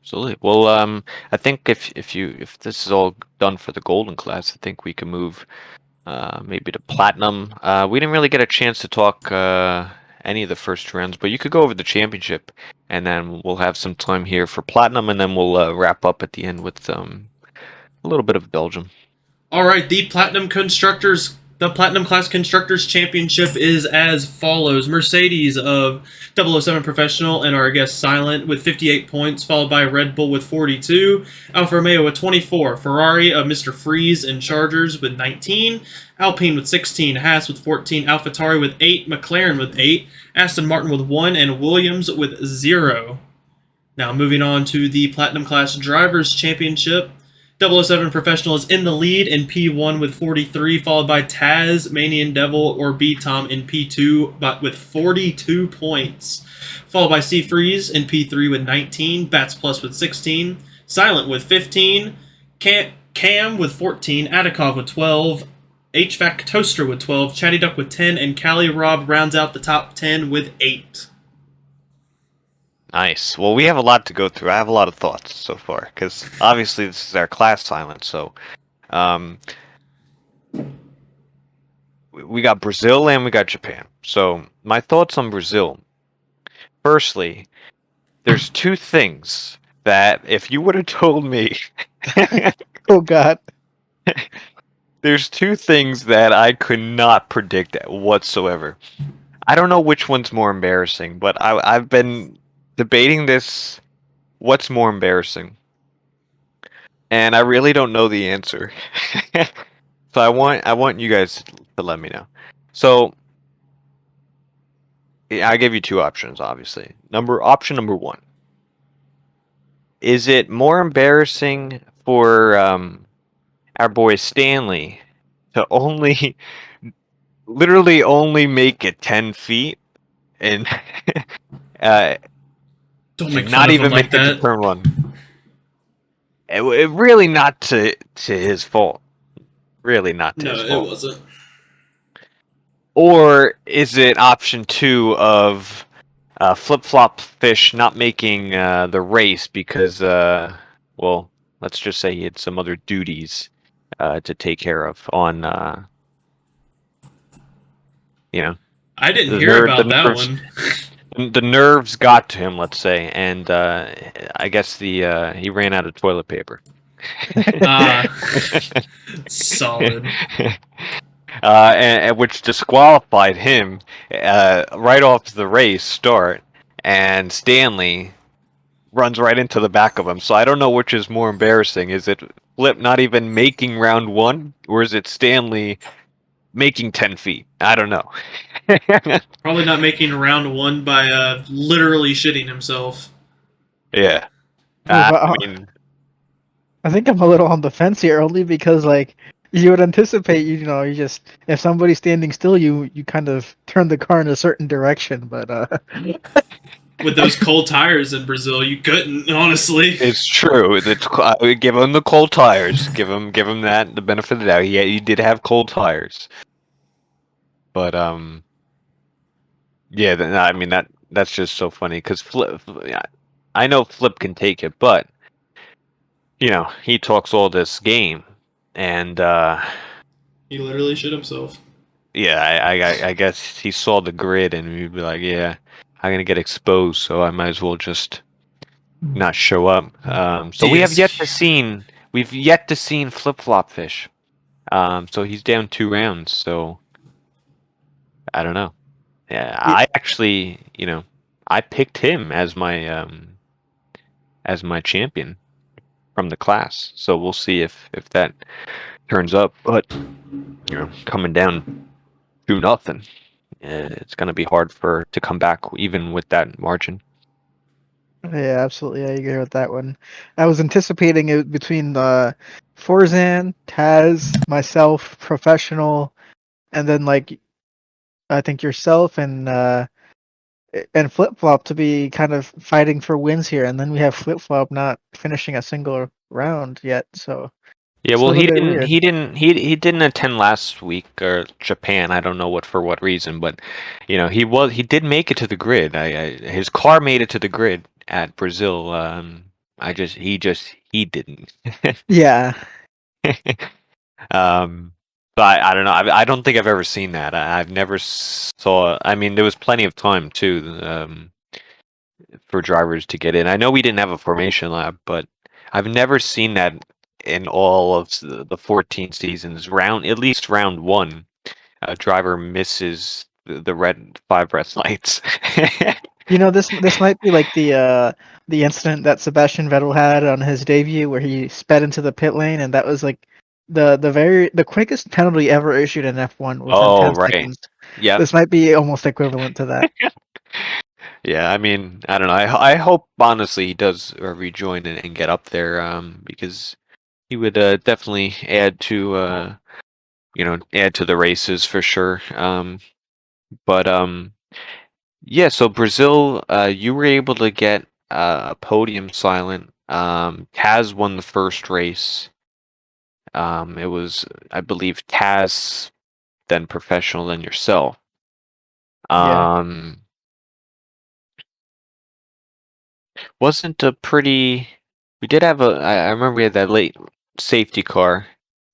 Absolutely. Well, I think if this is all done for the golden class, I think we can move maybe to platinum. We didn't really get a chance to talk any of the first rounds, but you could go over the championship, and then we'll have some time here for platinum, and then we'll wrap up at the end with a little bit of Belgium. All right, the Platinum Class Constructors Championship is as follows: Mercedes of 007 Professional and our guest Silent with 58 points, followed by Red Bull with 42, Alfa Romeo with 24, Ferrari of Mr. Freeze and Chargers with 19, Alpine with 16, Haas with 14, AlphaTauri with 8, McLaren with 8, Aston Martin with 1, and Williams with 0. Now moving on to the Platinum Class Drivers Championship. 007 Professional is in the lead in P1 with 43, followed by Tasmanian Devil or B-Tom in P2 but with 42 points. Followed by C Freeze in P3 with 19, Bats Plus with 16, Silent with 15, Cam with 14, Atakov with 12, HVAC Toaster with 12, Chatty Duck with 10, and Cali Rob rounds out the top 10 with 8. Nice. Well, we have a lot to go through. I have a lot of thoughts so far because obviously this is our class Silent. So, we got Brazil and we got Japan. So my thoughts on Brazil. Firstly, there's two things that if you would have told me, Oh God. there's two things that I could not predict whatsoever. I don't know which one's more embarrassing, but I've been debating this. What's more embarrassing? And I really don't know the answer. So I want you guys to let me know. So I gave you two options, obviously. Option number one. Is it more embarrassing for our boy Stanley to literally only make it 10 feet and Don't make fun not of even him like make it to that. turn one? It really not to his fault. Really not to No, his it fault. wasn't. Or is it option two of Flip Flop Fish not making the race because, well, let's just say he had some other duties to take care of on, I didn't the hear about the that nerves. one. The nerves got to him, let's say, and I guess he ran out of toilet paper. Solid. And which disqualified him right off the race start, and Stanley runs right into the back of him. So I don't know which is more embarrassing. Is it Flip not even making round one, or is it Stanley making 10 feet? I don't know. Probably not making round one by literally shitting himself. Yeah. Oh, but, I mean, I think I'm a little on the fence here, only because like you would anticipate, you just if somebody's standing still, you kind of turn the car in a certain direction. But with those cold tires in Brazil, you couldn't, honestly. It's true. I would give him the cold tires. Give him that the benefit of the doubt. He did have cold tires, but yeah. I mean that's just so funny because yeah, I know Flip can take it, but he talks all this game, and He literally shit himself. yeah, I guess he saw the grid and he'd be like, yeah, I'm gonna get exposed, so I might as well just not show up. So we've yet to seen Flip Flop Fish. So he's down 2 rounds. So I don't know. Yeah, I actually, I picked him as my champion from the class. So we'll see if that turns up. But coming down 2-0, it's gonna be hard to come back even with that margin. Yeah, absolutely. I agree with that one. I was anticipating it between Forzan, Taz, myself, Professional, and then like I think yourself and Flip Flop to be kind of fighting for wins here, and then we have Flip Flop not finishing a single round yet. So Yeah, it's a well, little he bit didn't weird. he didn't attend last week or Japan. I don't know for what reason, but he did make it to the grid. His car made it to the grid at Brazil. He didn't. Yeah. Um, but I don't know. I don't think I've ever seen that. I've never saw. I mean, there was plenty of time too. For drivers to get in. I know we didn't have a formation lab, but I've never seen that in all of the 14 seasons. At least round 1, a driver misses the red 5 red lights. This might be like the incident that Sebastian Vettel had on his debut where he sped into the pit lane, and that was like the quickest penalty ever issued in F1 within Oh, 10 right. seconds. Yeah. This might be almost equivalent to that. Yeah, I mean, I don't know. I hope honestly he does rejoin and get up there, because he would definitely add to the races for sure. But yeah, so Brazil, you were able to get a podium silent. Taz won the first race. It was, I believe, Taz, then Professional, then yourself. Yeah. Wasn't a pretty. We did have I remember we had that late safety car,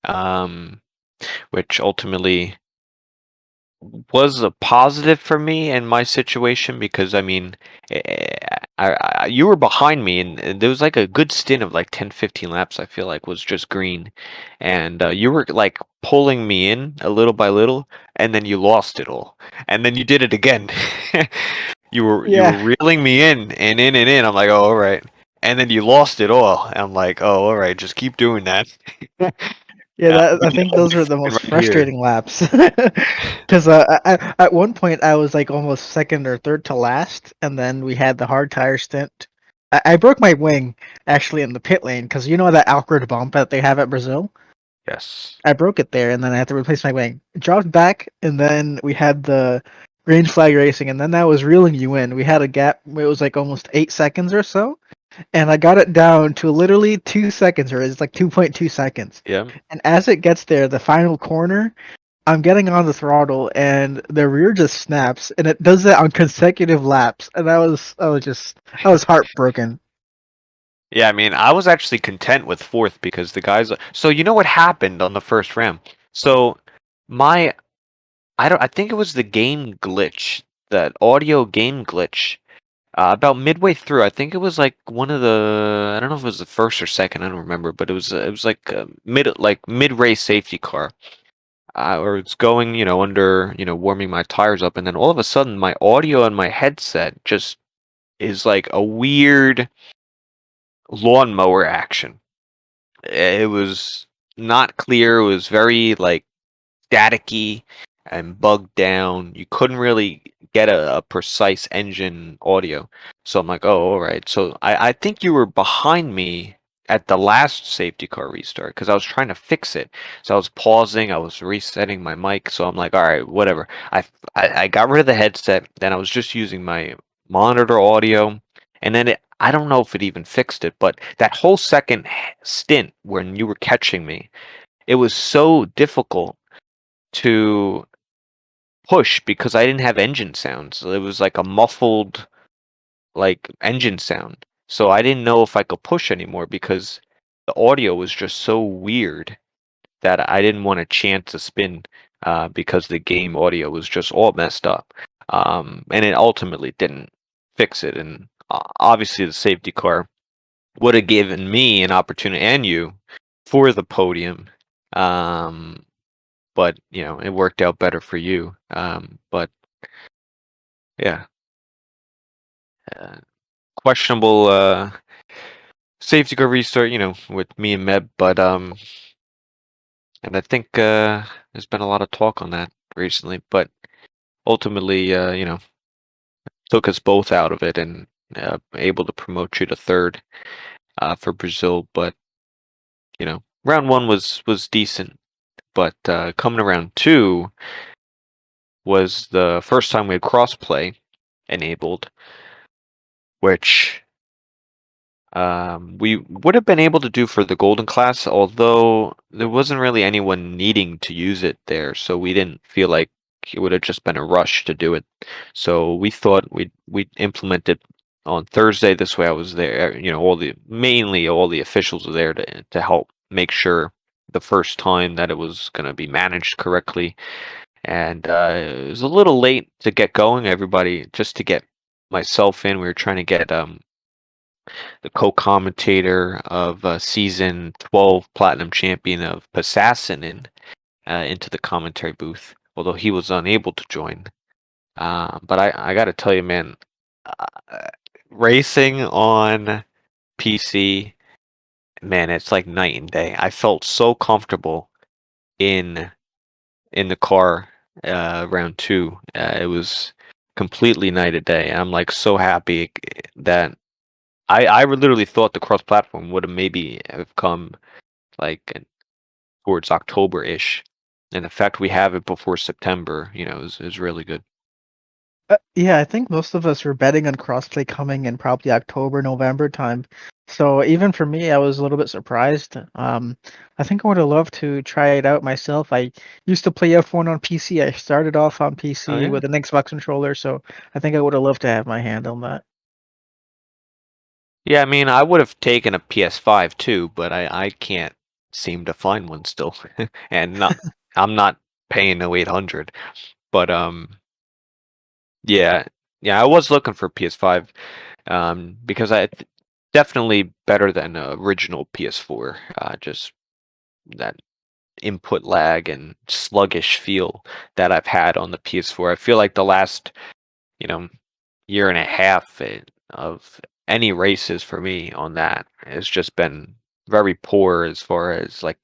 um, which ultimately was a positive for me in my situation because I mean, you were behind me and there was like a good stint of like 10-15 laps. I feel like was just green, and you were like pulling me in a little by little, and then you lost it all, and then you did it again. You were Yeah. reeling me in and in and in. I'm like, oh, all right, and then you lost it all. I'm like, oh, all right, just keep doing that. Yeah, I We think know those we're were the fucking most right here. frustrating laps. Because at one point I was like almost second or third to last, and then we had the hard tire stint. I broke my wing actually in the pit lane because you know that awkward bump that they have at Brazil. Yes. I broke it there, and then I had to replace my wing. Dropped back, and then we had the green flag racing, and then that was reeling you in. We had a gap. It was like almost 8 seconds or so, and I got it down to literally 2 seconds, or it's like 2.2 seconds. Yeah. And as it gets there, the final corner, I'm getting on the throttle, and the rear just snaps, and it does that on consecutive laps, and I was heartbroken. Yeah, I mean, I was actually content with fourth because the guys. So you know what happened on the first round? So my, I think it was the game glitch, that audio game glitch. About midway through, I think it was like one of the. I don't know if it was the first or second. I don't remember, but it was like mid race safety car. Or it's going, under, warming my tires up, and then all of a sudden, my audio and my headset just is like a weird lawnmower action. It was not clear. It was very like staticky and bugged down. You couldn't really get a precise engine audio. So I'm like, oh, all right. So I think you were behind me at the last safety car restart because I was trying to fix it. So I was pausing, I was resetting my mic. So I'm like, all right, whatever. I got rid of the headset. Then I was just using my monitor audio, and then I don't know if it even fixed it, but that whole second stint when you were catching me, it was so difficult to push because I didn't have engine sounds. It was like a muffled like engine sound. So I didn't know if I could push anymore because the audio was just so weird that I didn't want to chance a spin because the game audio was just all messed up. And it ultimately didn't fix it. And obviously, the safety car would have given me an opportunity and you for the podium. But it worked out better for you. But yeah, uh, questionable safety car restart. With me and Meb, but and I think there's been a lot of talk on that recently. But ultimately, took us both out of it and able to promote you to third for Brazil. But round one was decent, but coming around two was the first time we had crossplay enabled, which we would have been able to do for the golden class, although there wasn't really anyone needing to use it there, so we didn't feel like it would have just been a rush to do it. So we thought we'd implement it on Thursday. This way I was there, mainly all the officials were there to help make sure the first time that it was going to be managed correctly. And it was a little late to get going. Everybody, just to get myself in, we were trying to get the co-commentator of season 12 platinum champion of Passassin into the commentary booth, although he was unable to join. But I got to tell you, man, uh, racing on PC, man, it's like night and day. I felt so comfortable in the car round two. It was completely night and day. I'm like so happy that I literally thought the cross platform would have maybe have come like towards October-ish. And the fact we have it before September, is really good. Yeah, I think most of us were betting on crossplay coming in probably October, November time. So even for me, I was a little bit surprised. I think I would have loved to try it out myself. I used to play F1 on PC. I started off on Oh PC yeah. with an Xbox controller, so I think I would have loved to have my hand on that. Yeah, I mean, I would have taken a PS5 too, but I can't seem to find one still. And I'm not paying no 800. But yeah. Yeah, I was looking for PS5 because definitely better than original PS4. Just that input lag and sluggish feel that I've had on the PS4. I feel like the last, you know, year and a half of any races for me on that has just been very poor as far as like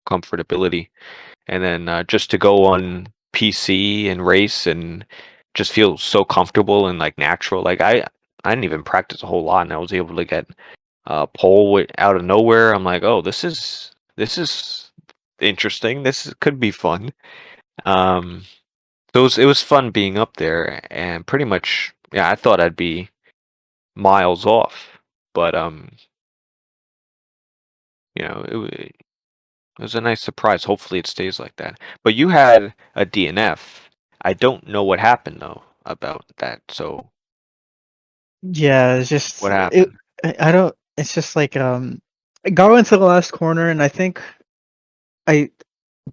comfortability. And then just to go on PC and race and just feel so comfortable and like natural. Like I didn't even practice a whole lot, and I was able to get pole out of nowhere. I'm like, oh, this is interesting. Could be fun. Um, so it was fun being up there, and pretty much, yeah, I thought I'd be miles off, but it was a nice surprise. Hopefully, it stays like that. But you had a DNF. I don't know what happened though about that. So Yeah, it's just what it. happened? I don't. It's just like I got into the last corner, and I think I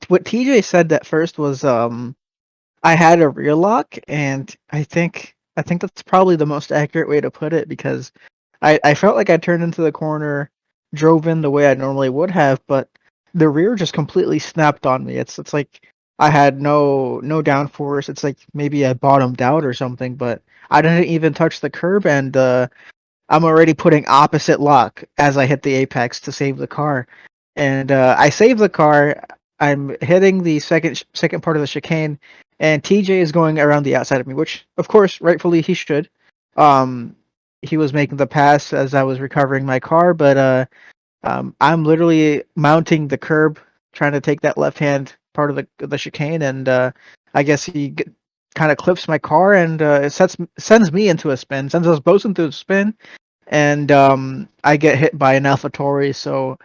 what TJ said at first was I had a rear lock, and I think that's probably the most accurate way to put it because I felt like I turned into the corner, drove in the way I normally would have, but the rear just completely snapped on me. It's like I had no downforce. It's like maybe I bottomed out or something, but I didn't even touch the curb, and I'm already putting opposite lock as I hit the apex to save the car, and I save the car. I'm hitting the second part of the chicane, and TJ is going around the outside of me, which of course rightfully he should. Um, he was making the pass as I was recovering my car, but I'm literally mounting the curb, trying to take that left hand part of the chicane, and I guess kind of clips my car, and it sends me into a spin, sends us both into a spin, and I get hit by an AlphaTauri. So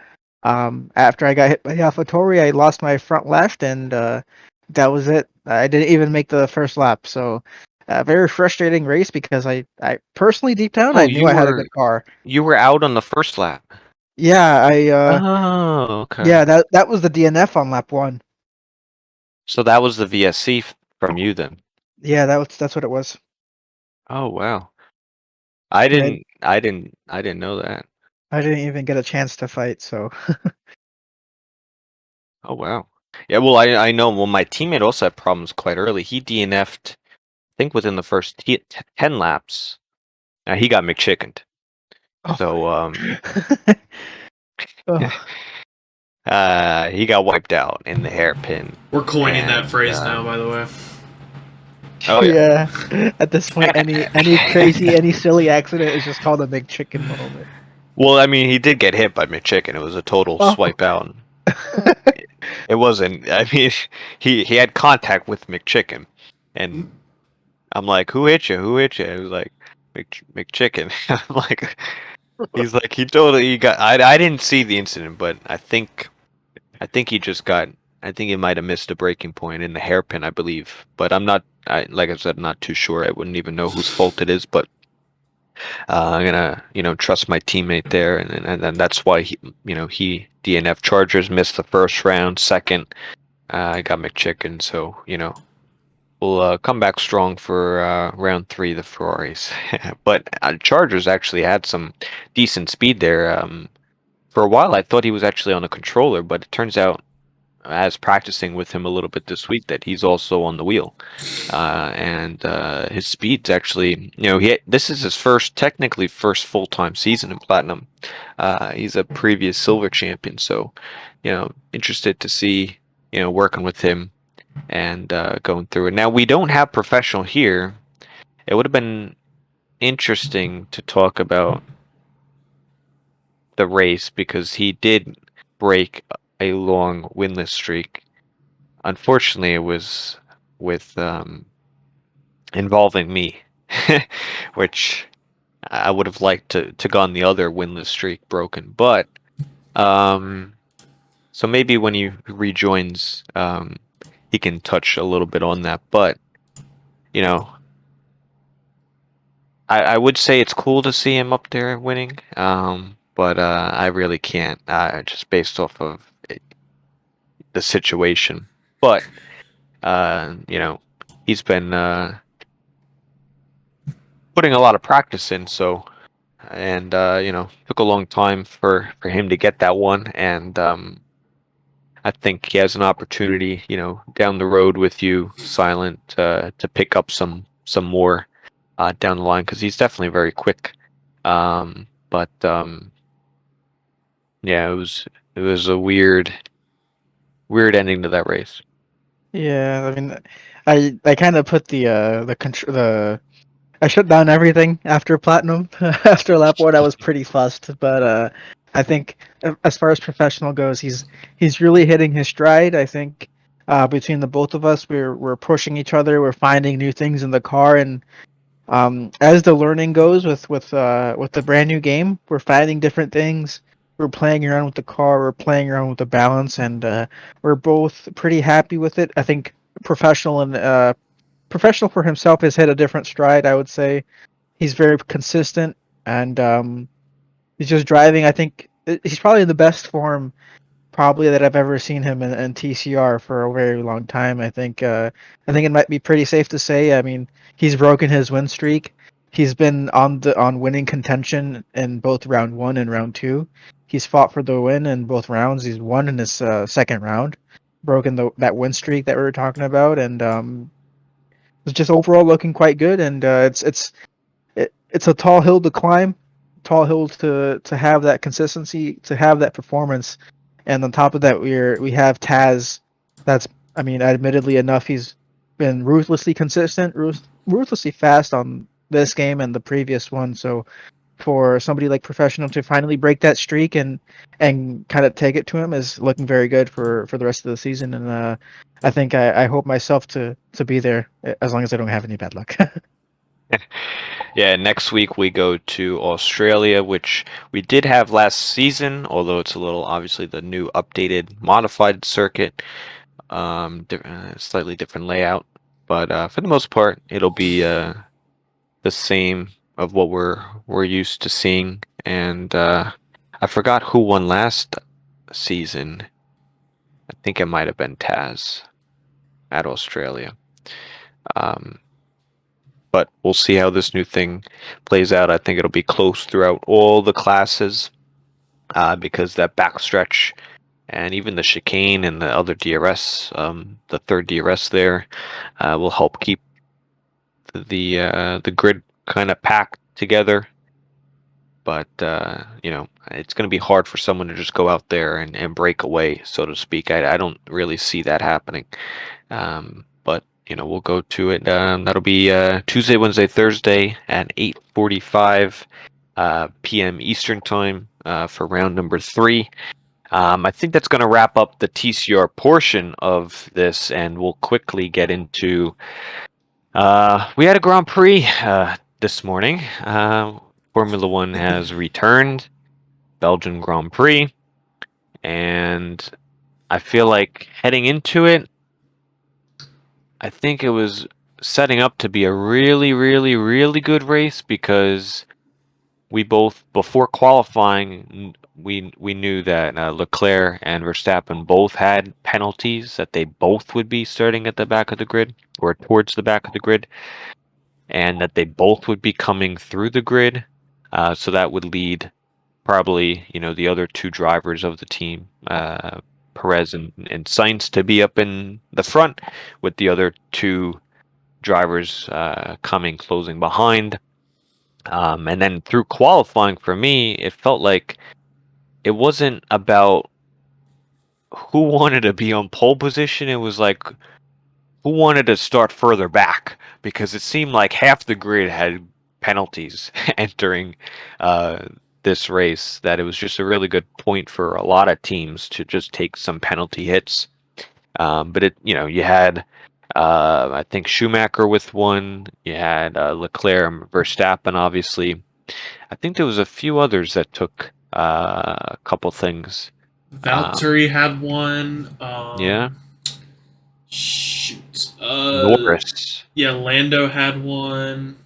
after I got hit by the AlphaTauri, I lost my front left, and that was it. I didn't even make the first lap. So very frustrating race because I personally deep down Oh, I knew I had a good car. you were out on the first lap. Yeah, I Oh, okay. yeah, that was the DNF on lap 1. So that was the VSC from you then. Yeah, that's what it was. Oh wow. Yeah, I didn't know that. I didn't even get a chance to fight, so Oh wow. Yeah, well I know. Well, my teammate also had problems quite early. He DNF'd, I think, within the first 10 laps. He got McChickened. oh. So Oh. he got wiped out in the hairpin. We're coining that And phrase now, by the way. oh yeah. Yeah. At this point, any crazy, any silly accident is just called a big chicken moment. Well, I mean, he did get hit by McChicken. It was a total Oh. swipe out. It wasn't. I mean, he had contact with McChicken, and I'm like, "Who hit you? Who hit you?" It was like McChicken. I'm like, he's like, he totally got. I didn't see the incident, but I think he just got. I think he might have missed a breaking point in the hairpin, I believe. But I'm not. Like I said, I'm not too sure. I wouldn't even know whose fault it is. But I'm gonna, trust my teammate there, and then that's why he DNF Chargers missed the first round. Second, I got McChicken, so we'll come back strong for round 3, the Ferraris. But Chargers actually had some decent speed there. For a while, I thought he was actually on a controller, but it turns out, as practicing with him a little bit this week, that he's also on the wheel. And his speed's actually, this is his technically first full-time season in Platinum. He's a previous silver champion, so interested to see working with him and going through it. Now we don't have professional here. It would have been interesting to talk about the race because he did break a long winless streak. Unfortunately, it was with involving me, which I would have liked to gone the other winless streak broken. But so maybe when he rejoins, he can touch a little bit on that. But you know, I would say it's cool to see him up there winning. But I really can't, just based off of the situation. But he's been putting a lot of practice in, so and took a long time for him to get that one, and I think he has an opportunity, down the road with you, Silent, to pick up some more down the line because he's definitely very quick. But yeah, it was a weird ending to that race. Yeah, I mean, I kind of put the I shut down everything after Platinum. After lap 1, I was pretty fussed, but I think as far as professional goes, he's really hitting his stride. I think between the both of us, we're pushing each other. We're finding new things in the car, and as the learning goes with the brand new game, we're finding different things. We're playing around with the car. We're playing around with the balance, and we're both pretty happy with it. I think professional and professional for himself has hit a different stride. I would say he's very consistent, and he's just driving. I think he's probably in the best form probably that I've ever seen him in TCR for a very long time. I think it might be pretty safe to say. I mean, he's broken his win streak. He's been on winning contention in both round 1 and round 2. He's fought for the win in both rounds. He's won in his second round, broken that win streak that we were talking about, and it's just overall looking quite good. And it's a tall hill to climb, tall hill to have that consistency, to have that performance, and on top of that, we have Taz. That's, I mean, admittedly enough, he's been ruthlessly consistent, ruthlessly fast on this game and the previous one. So for somebody like Professional to finally break that streak and kind of take it to him is looking very good for the rest of the season. And I think I hope myself to be there as long as I don't have any bad luck. Yeah, next week we go to Australia, which we did have last season, although it's a little obviously the new updated modified circuit, slightly different layout. But for the most part, it'll be the same of what we're used to seeing. And I forgot who won last season. I think it might have been Taz at Australia. But we'll see how this new thing plays out. I think it'll be close throughout all the classes because that backstretch and even the chicane and the other DRS, the third DRS there, will help keep the grid kind of packed together. But it's going to be hard for someone to just go out there and break away, so to speak. I don't really see that happening. But we'll go to it. That'll be Tuesday, Wednesday, Thursday at 8:45 p.m. Eastern time for round number 3. I think that's going to wrap up the TCR portion of this, and we'll quickly get into. We had a Grand Prix this morning. Formula One has returned, Belgian Grand Prix, and I feel like heading into it, I think it was setting up to be a really, really, really good race because we both, before qualifying, we knew that Leclerc and Verstappen both had penalties, that they both would be starting at the back of the grid or towards the back of the grid, and that they both would be coming through the grid. So that would lead probably, the other two drivers of the team, Perez and Sainz, to be up in the front, with the other two drivers closing behind. And then through qualifying, for me, it felt like it wasn't about who wanted to be on pole position. It was like who wanted to start further back, because it seemed like half the grid had penalties entering this race, that it was just a really good point for a lot of teams to just take some penalty hits. But you had I think Schumacher with one, you had Leclerc and Verstappen, obviously. I think there was a few others that took a couple things. Valtteri had one. Yeah. Shoot. Norris. Yeah, Lando had one.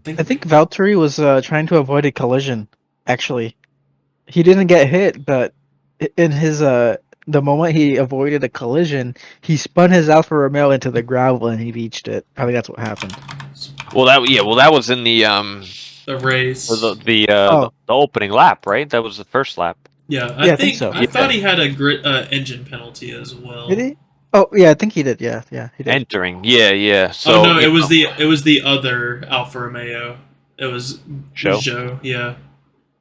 I think Valtteri was trying to avoid a collision. Actually, he didn't get hit, but in his the moment he avoided a collision, he spun his Alfa Romeo into the gravel and he reached it. Probably that's what happened. Well, that was in the race. the opening lap, right? That was the first lap. Yeah, I think so. I thought he had a engine penalty as well. Did he? Oh yeah, I think he did. Yeah, he did. Entering, yeah. So no, it was the other Alfa Romeo. It was Zhou, yeah.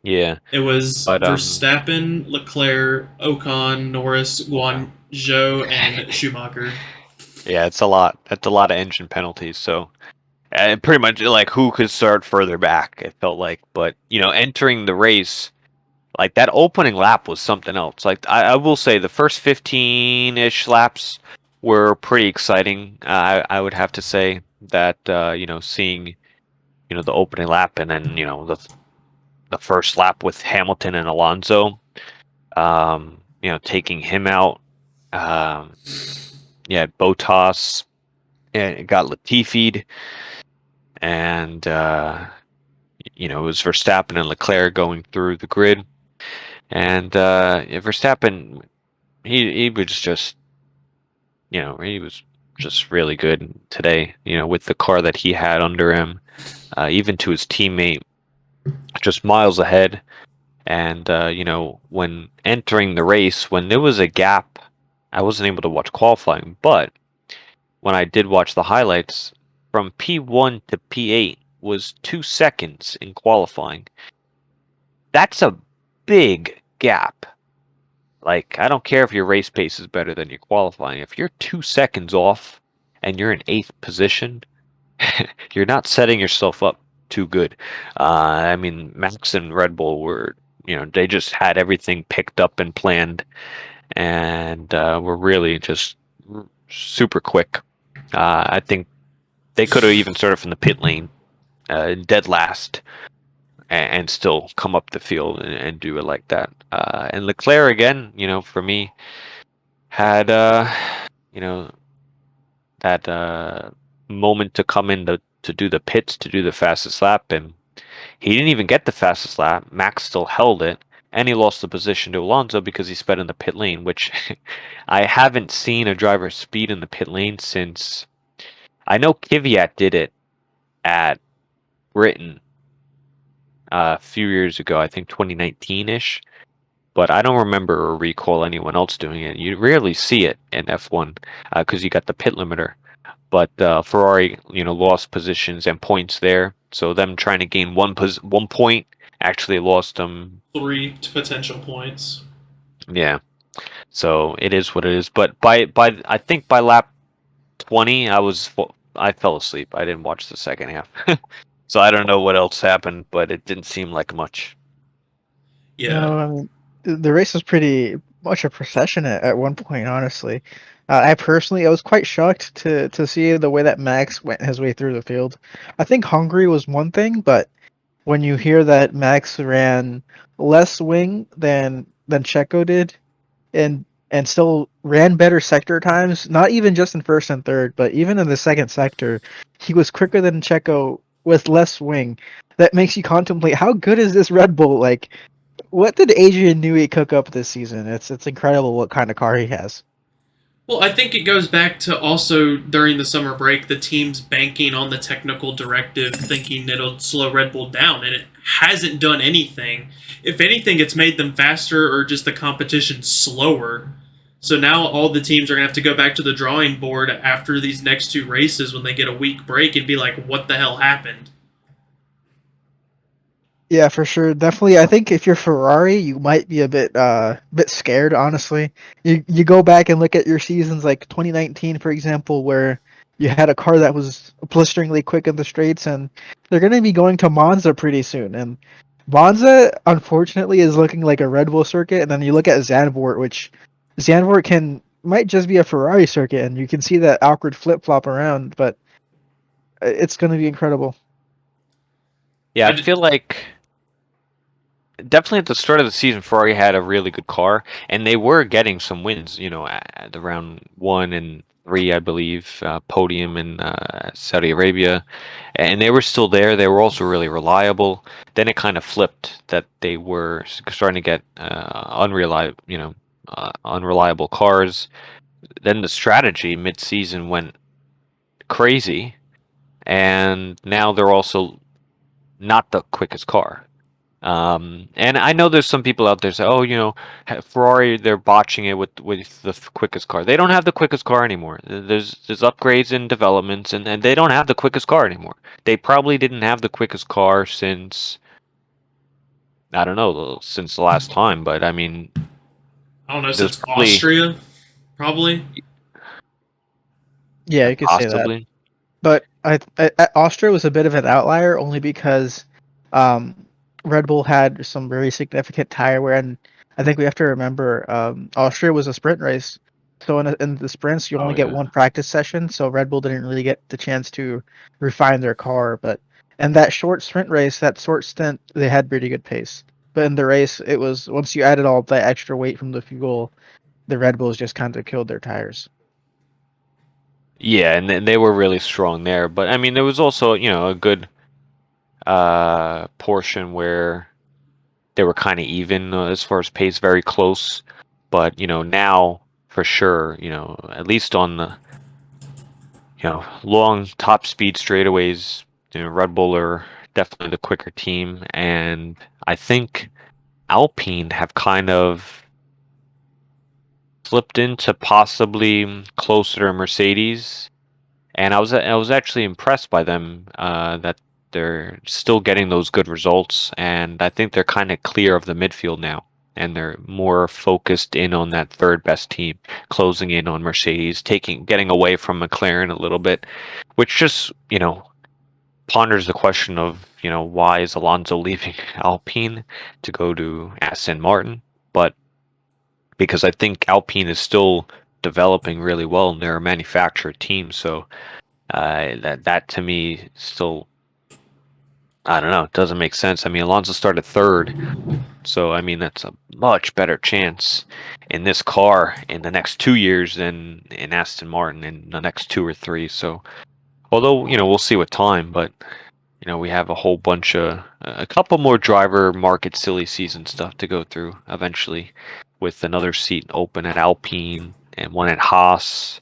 Yeah. It was Verstappen, Leclerc, Ocon, Norris, Guan Zhou, and Schumacher. Yeah, it's a lot. That's a lot of engine penalties. So, pretty much like who could start further back, it felt like. But entering the race, like that opening lap was something else. Like I will say, the first 15-ish laps were pretty exciting. I would have to say that seeing the opening lap, and then the first lap with Hamilton and Alonso, taking him out. Bottas, it got Latifi'd, and it was Verstappen and Leclerc going through the grid, and Verstappen, he was just, he was just really good today, with the car that he had under him, even to his teammate, just miles ahead. And when entering the race, when there was a gap, I wasn't able to watch qualifying, but when I did watch the highlights, from P1 to P8 was 2 seconds in qualifying. That's a big gap. Like, I don't care if your race pace is better than your qualifying. If you're 2 seconds off and you're in 8th position, you're not setting yourself up too good. I mean, Max and Red Bull were, they just had everything picked up and planned, and were really just super quick. I think they could have even started from the pit lane, dead last, and still come up the field and do it like that. And Leclerc again, for me, had you know that moment to come in to do the pits to do the fastest lap, and he didn't even get the fastest lap. Max still held it, and he lost the position to Alonso because he sped in the pit lane, which I haven't seen a driver speed in the pit lane since. I know Kvyat did it at Britain a few years ago, I think 2019-ish, but I don't remember or recall anyone else doing it. You rarely see it in F1 because you got the pit limiter. But Ferrari, lost positions and points there. So them trying to gain 1 point actually lost them. 3 potential points. Yeah. So it is what it is. But by I think by lap 20, I fell asleep. I didn't watch the second half. So I don't know what else happened, but it didn't seem like much. Yeah. No, I mean, the race was pretty much a procession at one point, honestly. I was quite shocked to see the way that Max went his way through the field. I think Hungary was one thing, but when you hear that Max ran less wing than Checo did, and still ran better sector times, not even just in first and third, but even in the second sector, he was quicker than Checo with less wing. That makes you contemplate how good is this Red Bull? Like, what did Adrian Newey cook up this season? It's incredible what kind of car he has. Well, I think it goes back to also during the summer break, the teams banking on the technical directive, thinking it'll slow Red Bull down, and it hasn't done anything. If anything, it's made them faster or just the competition slower. So now all the teams are going to have to go back to the drawing board after these next 2 races when they get a week break and be like, what the hell happened? Yeah, for sure. Definitely. I think if you're Ferrari, you might be a bit scared, honestly. You go back and look at your seasons like 2019, for example, where you had a car that was blisteringly quick in the straights, and they're going to be going to Monza pretty soon. And Monza, unfortunately, is looking like a Red Bull circuit. And then you look at Zandvoort, which Zandvoort might just be a Ferrari circuit, and you can see that awkward flip flop around, but it's going to be incredible. Yeah, I feel like definitely at the start of the season, Ferrari had a really good car, and they were getting some wins. At the round 1 and 3, I believe, podium in Saudi Arabia, and they were still there. They were also really reliable. Then it kind of flipped that they were starting to get unreliable cars. Then the strategy mid-season went crazy, and now they're also not the quickest car. And I know there's some people out there say, "Oh, Ferrari, they're botching it with the quickest car." They don't have the quickest car anymore. There's upgrades and developments, and they don't have the quickest car anymore. They probably didn't have the quickest car since, I don't know, since the last time. But I mean, I don't know, there's since Austria, probably. Yeah, you could say that. possibly. But Austria was a bit of an outlier only because um, Red Bull had some very significant tire wear, and I think we have to remember Austria was a sprint race. So in the sprints, you Oh only get yeah. one practice session. So Red Bull didn't really get the chance to refine their car. But in that short sprint race, that short stint, they had pretty good pace. But in the race, it was once you added all that extra weight from the fuel, the Red Bulls just kind of killed their tires. Yeah, and they were really strong there. But I mean, there was also, a good portion where they were kind of even as far as pace, very close. But now for sure, at least on the long top speed straightaways, Red Bull are definitely the quicker team, and I think Alpine have kind of slipped into possibly closer to Mercedes. And I was actually impressed by them that they're still getting those good results, and I think they're kind of clear of the midfield now, and they're more focused in on that third best team, closing in on Mercedes, getting away from McLaren a little bit, which just ponders the question of, why is Alonso leaving Alpine to go to Aston Martin? But because I think Alpine is still developing really well and they're a manufacturer team, so that to me still, I don't know, it doesn't make sense. I mean, Alonso started third, so I mean that's a much better chance in this car in the next 2 years than in Aston Martin in the next 2 or 3. So although we'll see with time, but we have a whole bunch of a couple more driver market silly season stuff to go through eventually, with another seat open at Alpine and one at Haas.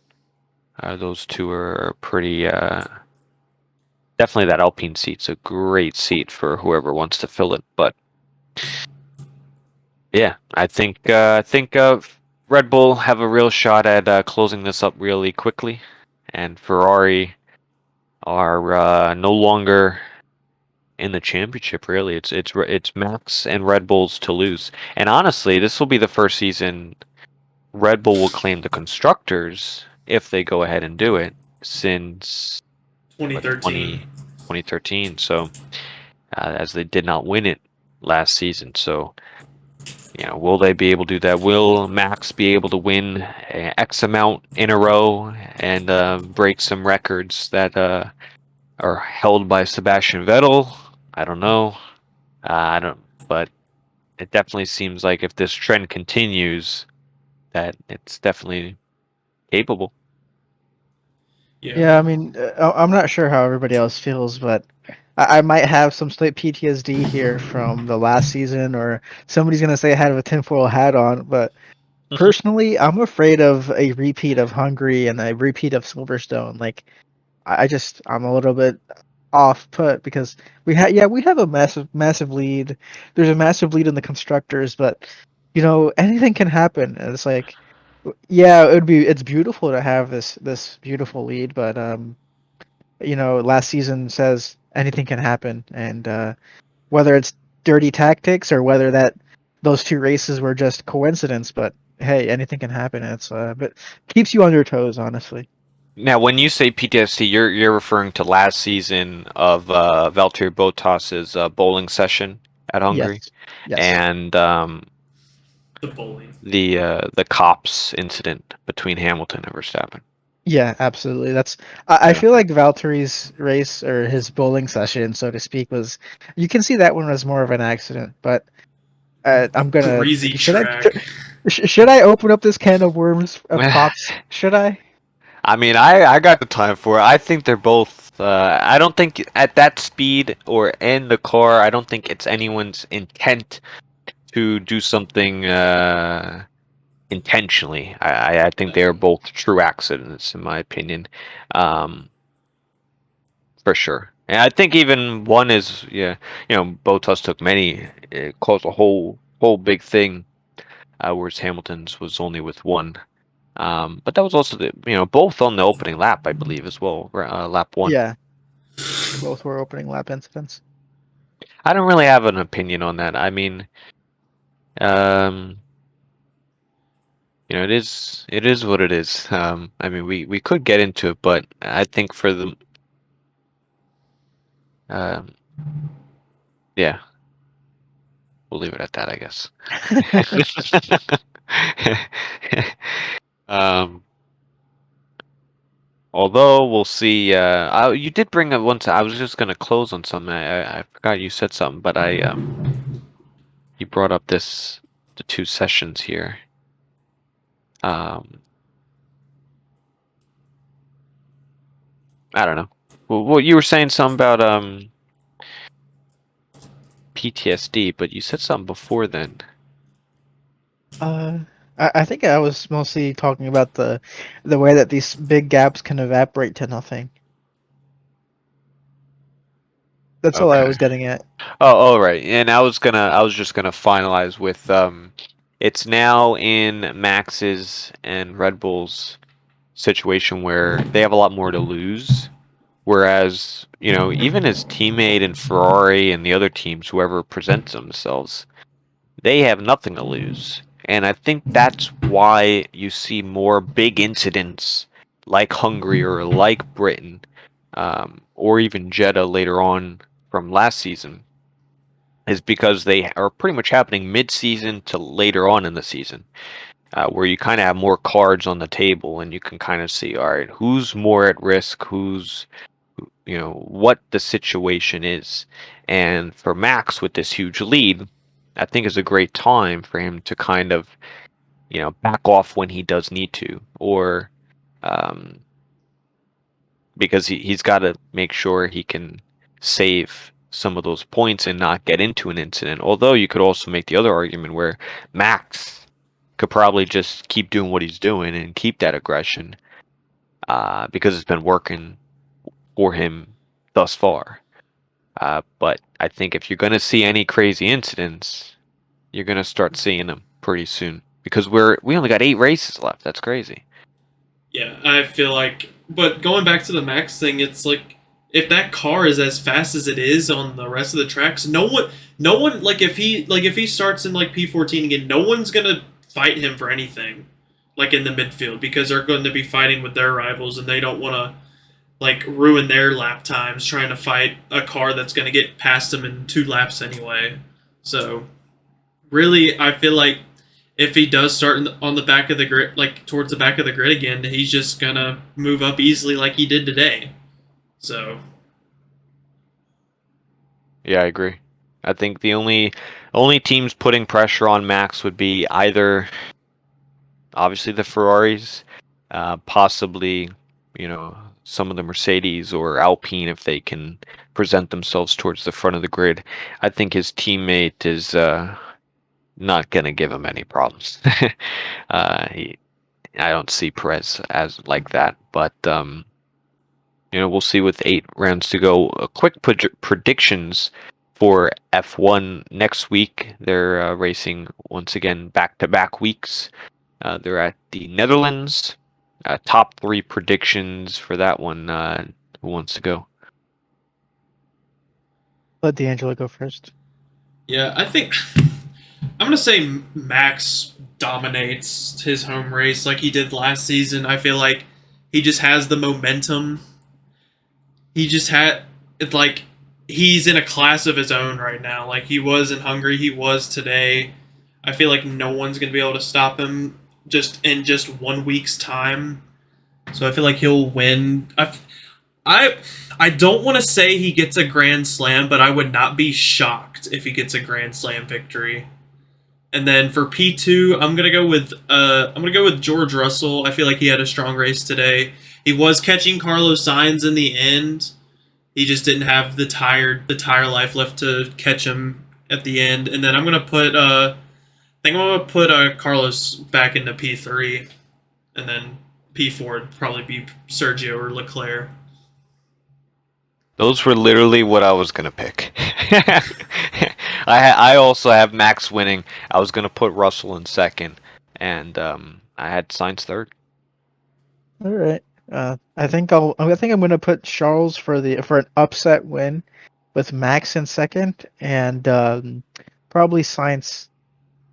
Those two are pretty. Definitely, that Alpine seat's a great seat for whoever wants to fill it. But yeah, I think Red Bull have a real shot at closing this up really quickly, and Ferrari are no longer in the championship. Really, it's Max and Red Bull's to lose. And honestly, this will be the first season Red Bull will claim the constructors if they go ahead and do it since 2013. 2013. So as they did not win it last season, so will they be able to do that? Will Max be able to win X amount in a row and break some records that are held by Sebastian Vettel? I don't know. I don't, but it definitely seems like if this trend continues, that it's definitely capable. Yeah, I mean, I'm not sure how everybody else feels, but I might have some slight PTSD here from the last season, or somebody's gonna say I had a tinfoil hat on. But personally, I'm afraid of a repeat of Hungary and a repeat of Silverstone. Like, I'm a little bit off put because we have a massive lead. There's a massive lead in the constructors, but anything can happen. And it's like, yeah, it's beautiful to have this beautiful lead, but last season says anything can happen, and whether it's dirty tactics or whether those two races were just coincidence, but hey, anything can happen. But keeps you on your toes, honestly. Now, when you say PTSD, you're referring to last season of Valtteri Bottas's bowling session at Hungary, Yes, yes, and The bowling. the cops incident between Hamilton and Verstappen. yeah, absolutely. I Yeah. feel like Valtteri's race or his bowling session, so to speak, was you can see that one was more of an accident, but I'm gonna Greasy should I track. should I open up this can of worms of cops? Should I? I mean, I got the time for it. I think they're both. I don't think at that speed or in the car, I don't think it's anyone's intent to do something intentionally. I think they are both true accidents, in my opinion, for sure. And I think even one is, yeah, Bottas took many. It caused a whole big thing, whereas Hamilton's was only with one. But that was also both on the opening lap, I believe, as well. Lap one. Yeah, they both were opening lap incidents. I don't really have an opinion on that. I mean, um, it is what it is. I mean, we could get into it, but I think for the, um, yeah, we'll leave it at that, I guess. um, Although we'll see. You did bring up once. I was just gonna close on something. I forgot you said something, but you brought up the two sessions here. I don't know. Well, you were saying something about PTSD, but you said something before then. I think I was mostly talking about the way that these big gaps can evaporate to nothing. That's all I Okay. was getting at. Oh, right. And I was just gonna finalize with it's now in Max's and Red Bull's situation where they have a lot more to lose. Whereas, even his teammate in Ferrari and the other teams, whoever presents themselves, they have nothing to lose. And I think that's why you see more big incidents like Hungary or like Britain, or even Jeddah later on from last season, is because they are pretty much happening mid-season to later on in the season, where you kind of have more cards on the table and you can kind of see, all right, who's more at risk, who's, what the situation is. And for Max with this huge lead, I think is a great time for him to kind of, back off when he does need to, or um, because he's got to make sure he can save some of those points and not get into an incident. Although you could also make the other argument where Max could probably just keep doing what he's doing and keep that aggression, because it's been working for him thus far. But I think if you're going to see any crazy incidents, you're going to start seeing them pretty soon, because we only got 8 races left. That's crazy. Yeah, I feel like, but going back to the Max thing, it's like if that car is as fast as it is on the rest of the tracks, no one like if he starts in like P14 again, no one's gonna fight him for anything, like in the midfield, because they're going to be fighting with their rivals and they don't want to like ruin their lap times trying to fight a car that's going to get past them in 2 laps anyway. So really, I feel like if he does start on the back of the grid, like towards the back of the grid again, he's just gonna move up easily like he did today. So Yeah, I agree. I think the only teams putting pressure on Max would be either obviously the Ferraris, possibly, some of the Mercedes or Alpine if they can present themselves towards the front of the grid. I think his teammate is not going to give him any problems. I don't see Perez as like that, but we'll see with 8 rounds to go. Quick predictions for F1 next week. They're racing once again back-to-back weeks. They're at the Netherlands. Top 3 predictions for that one. Who wants to go? Let D'Angelo go first. yeah, I think I'm gonna say Max dominates his home race like he did last season. I feel like he just has the momentum. He just had it's like he's in a class of his own right now. Like he was in Hungary, he was today. I feel like no one's gonna be able to stop him just in just 1 week's time. So I feel like he'll win. I don't want to say he gets a grand slam, but I would not be shocked if he gets a grand slam victory. And then for P2, I'm gonna go with George Russell. I feel like he had a strong race today. He was catching Carlos Sainz in the end. He just didn't have the tire life left to catch him at the end. And then I'm gonna put Carlos back into P3, and then P4 would probably be Sergio or Leclerc. Those were literally what I was gonna pick. I also have Max winning. I was gonna put Russell in second, and I had Sainz third. All right. I think I'm gonna put Charles for an upset win, with Max in second, and probably Sainz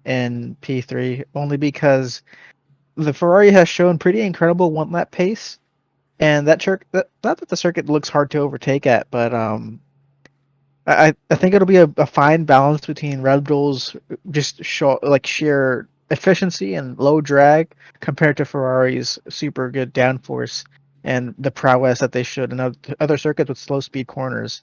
in P3, only because the Ferrari has shown pretty incredible 1 lap pace, and not that the circuit looks hard to overtake at, but I think it'll be a fine balance between Red Bull's just sheer efficiency and low drag compared to Ferrari's super good downforce and the prowess that they should in other circuits with slow speed corners.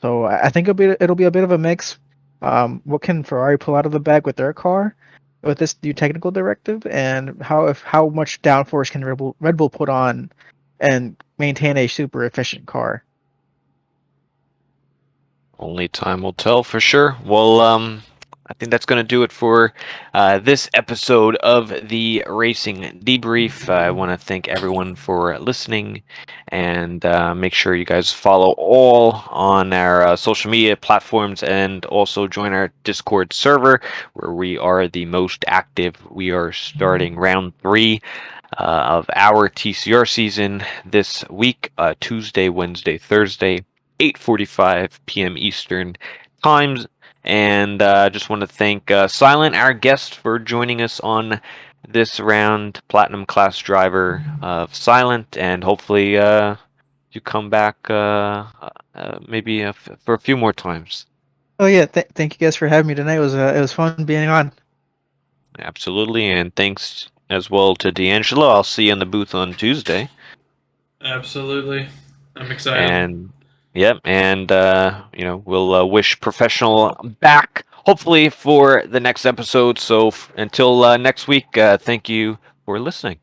So I think it'll be a bit of a mix. What can Ferrari pull out of the bag with their car with this new technical directive, and how much downforce can Red Bull put on and maintain a super efficient car? Only time will tell for sure. Well, I think that's going to do it for this episode of the Racing Debrief. I want to thank everyone for listening, and make sure you guys follow all on our social media platforms, and also join our Discord server where we are the most active. We are starting round 3 of our TCR season this week, Tuesday, Wednesday, Thursday, 8:45 p.m. Eastern times. And just want to thank Silent, our guest, for joining us on this round, Platinum Class driver of Silent, and hopefully you come back maybe for a few more times. Oh yeah, thank you guys for having me tonight. It was fun being on. Absolutely, and thanks as well to D'Angelo. I'll see you in the booth on Tuesday. Absolutely. I'm excited. And yep, and we'll wish Professional back hopefully for the next episode. So until next week, thank you for listening.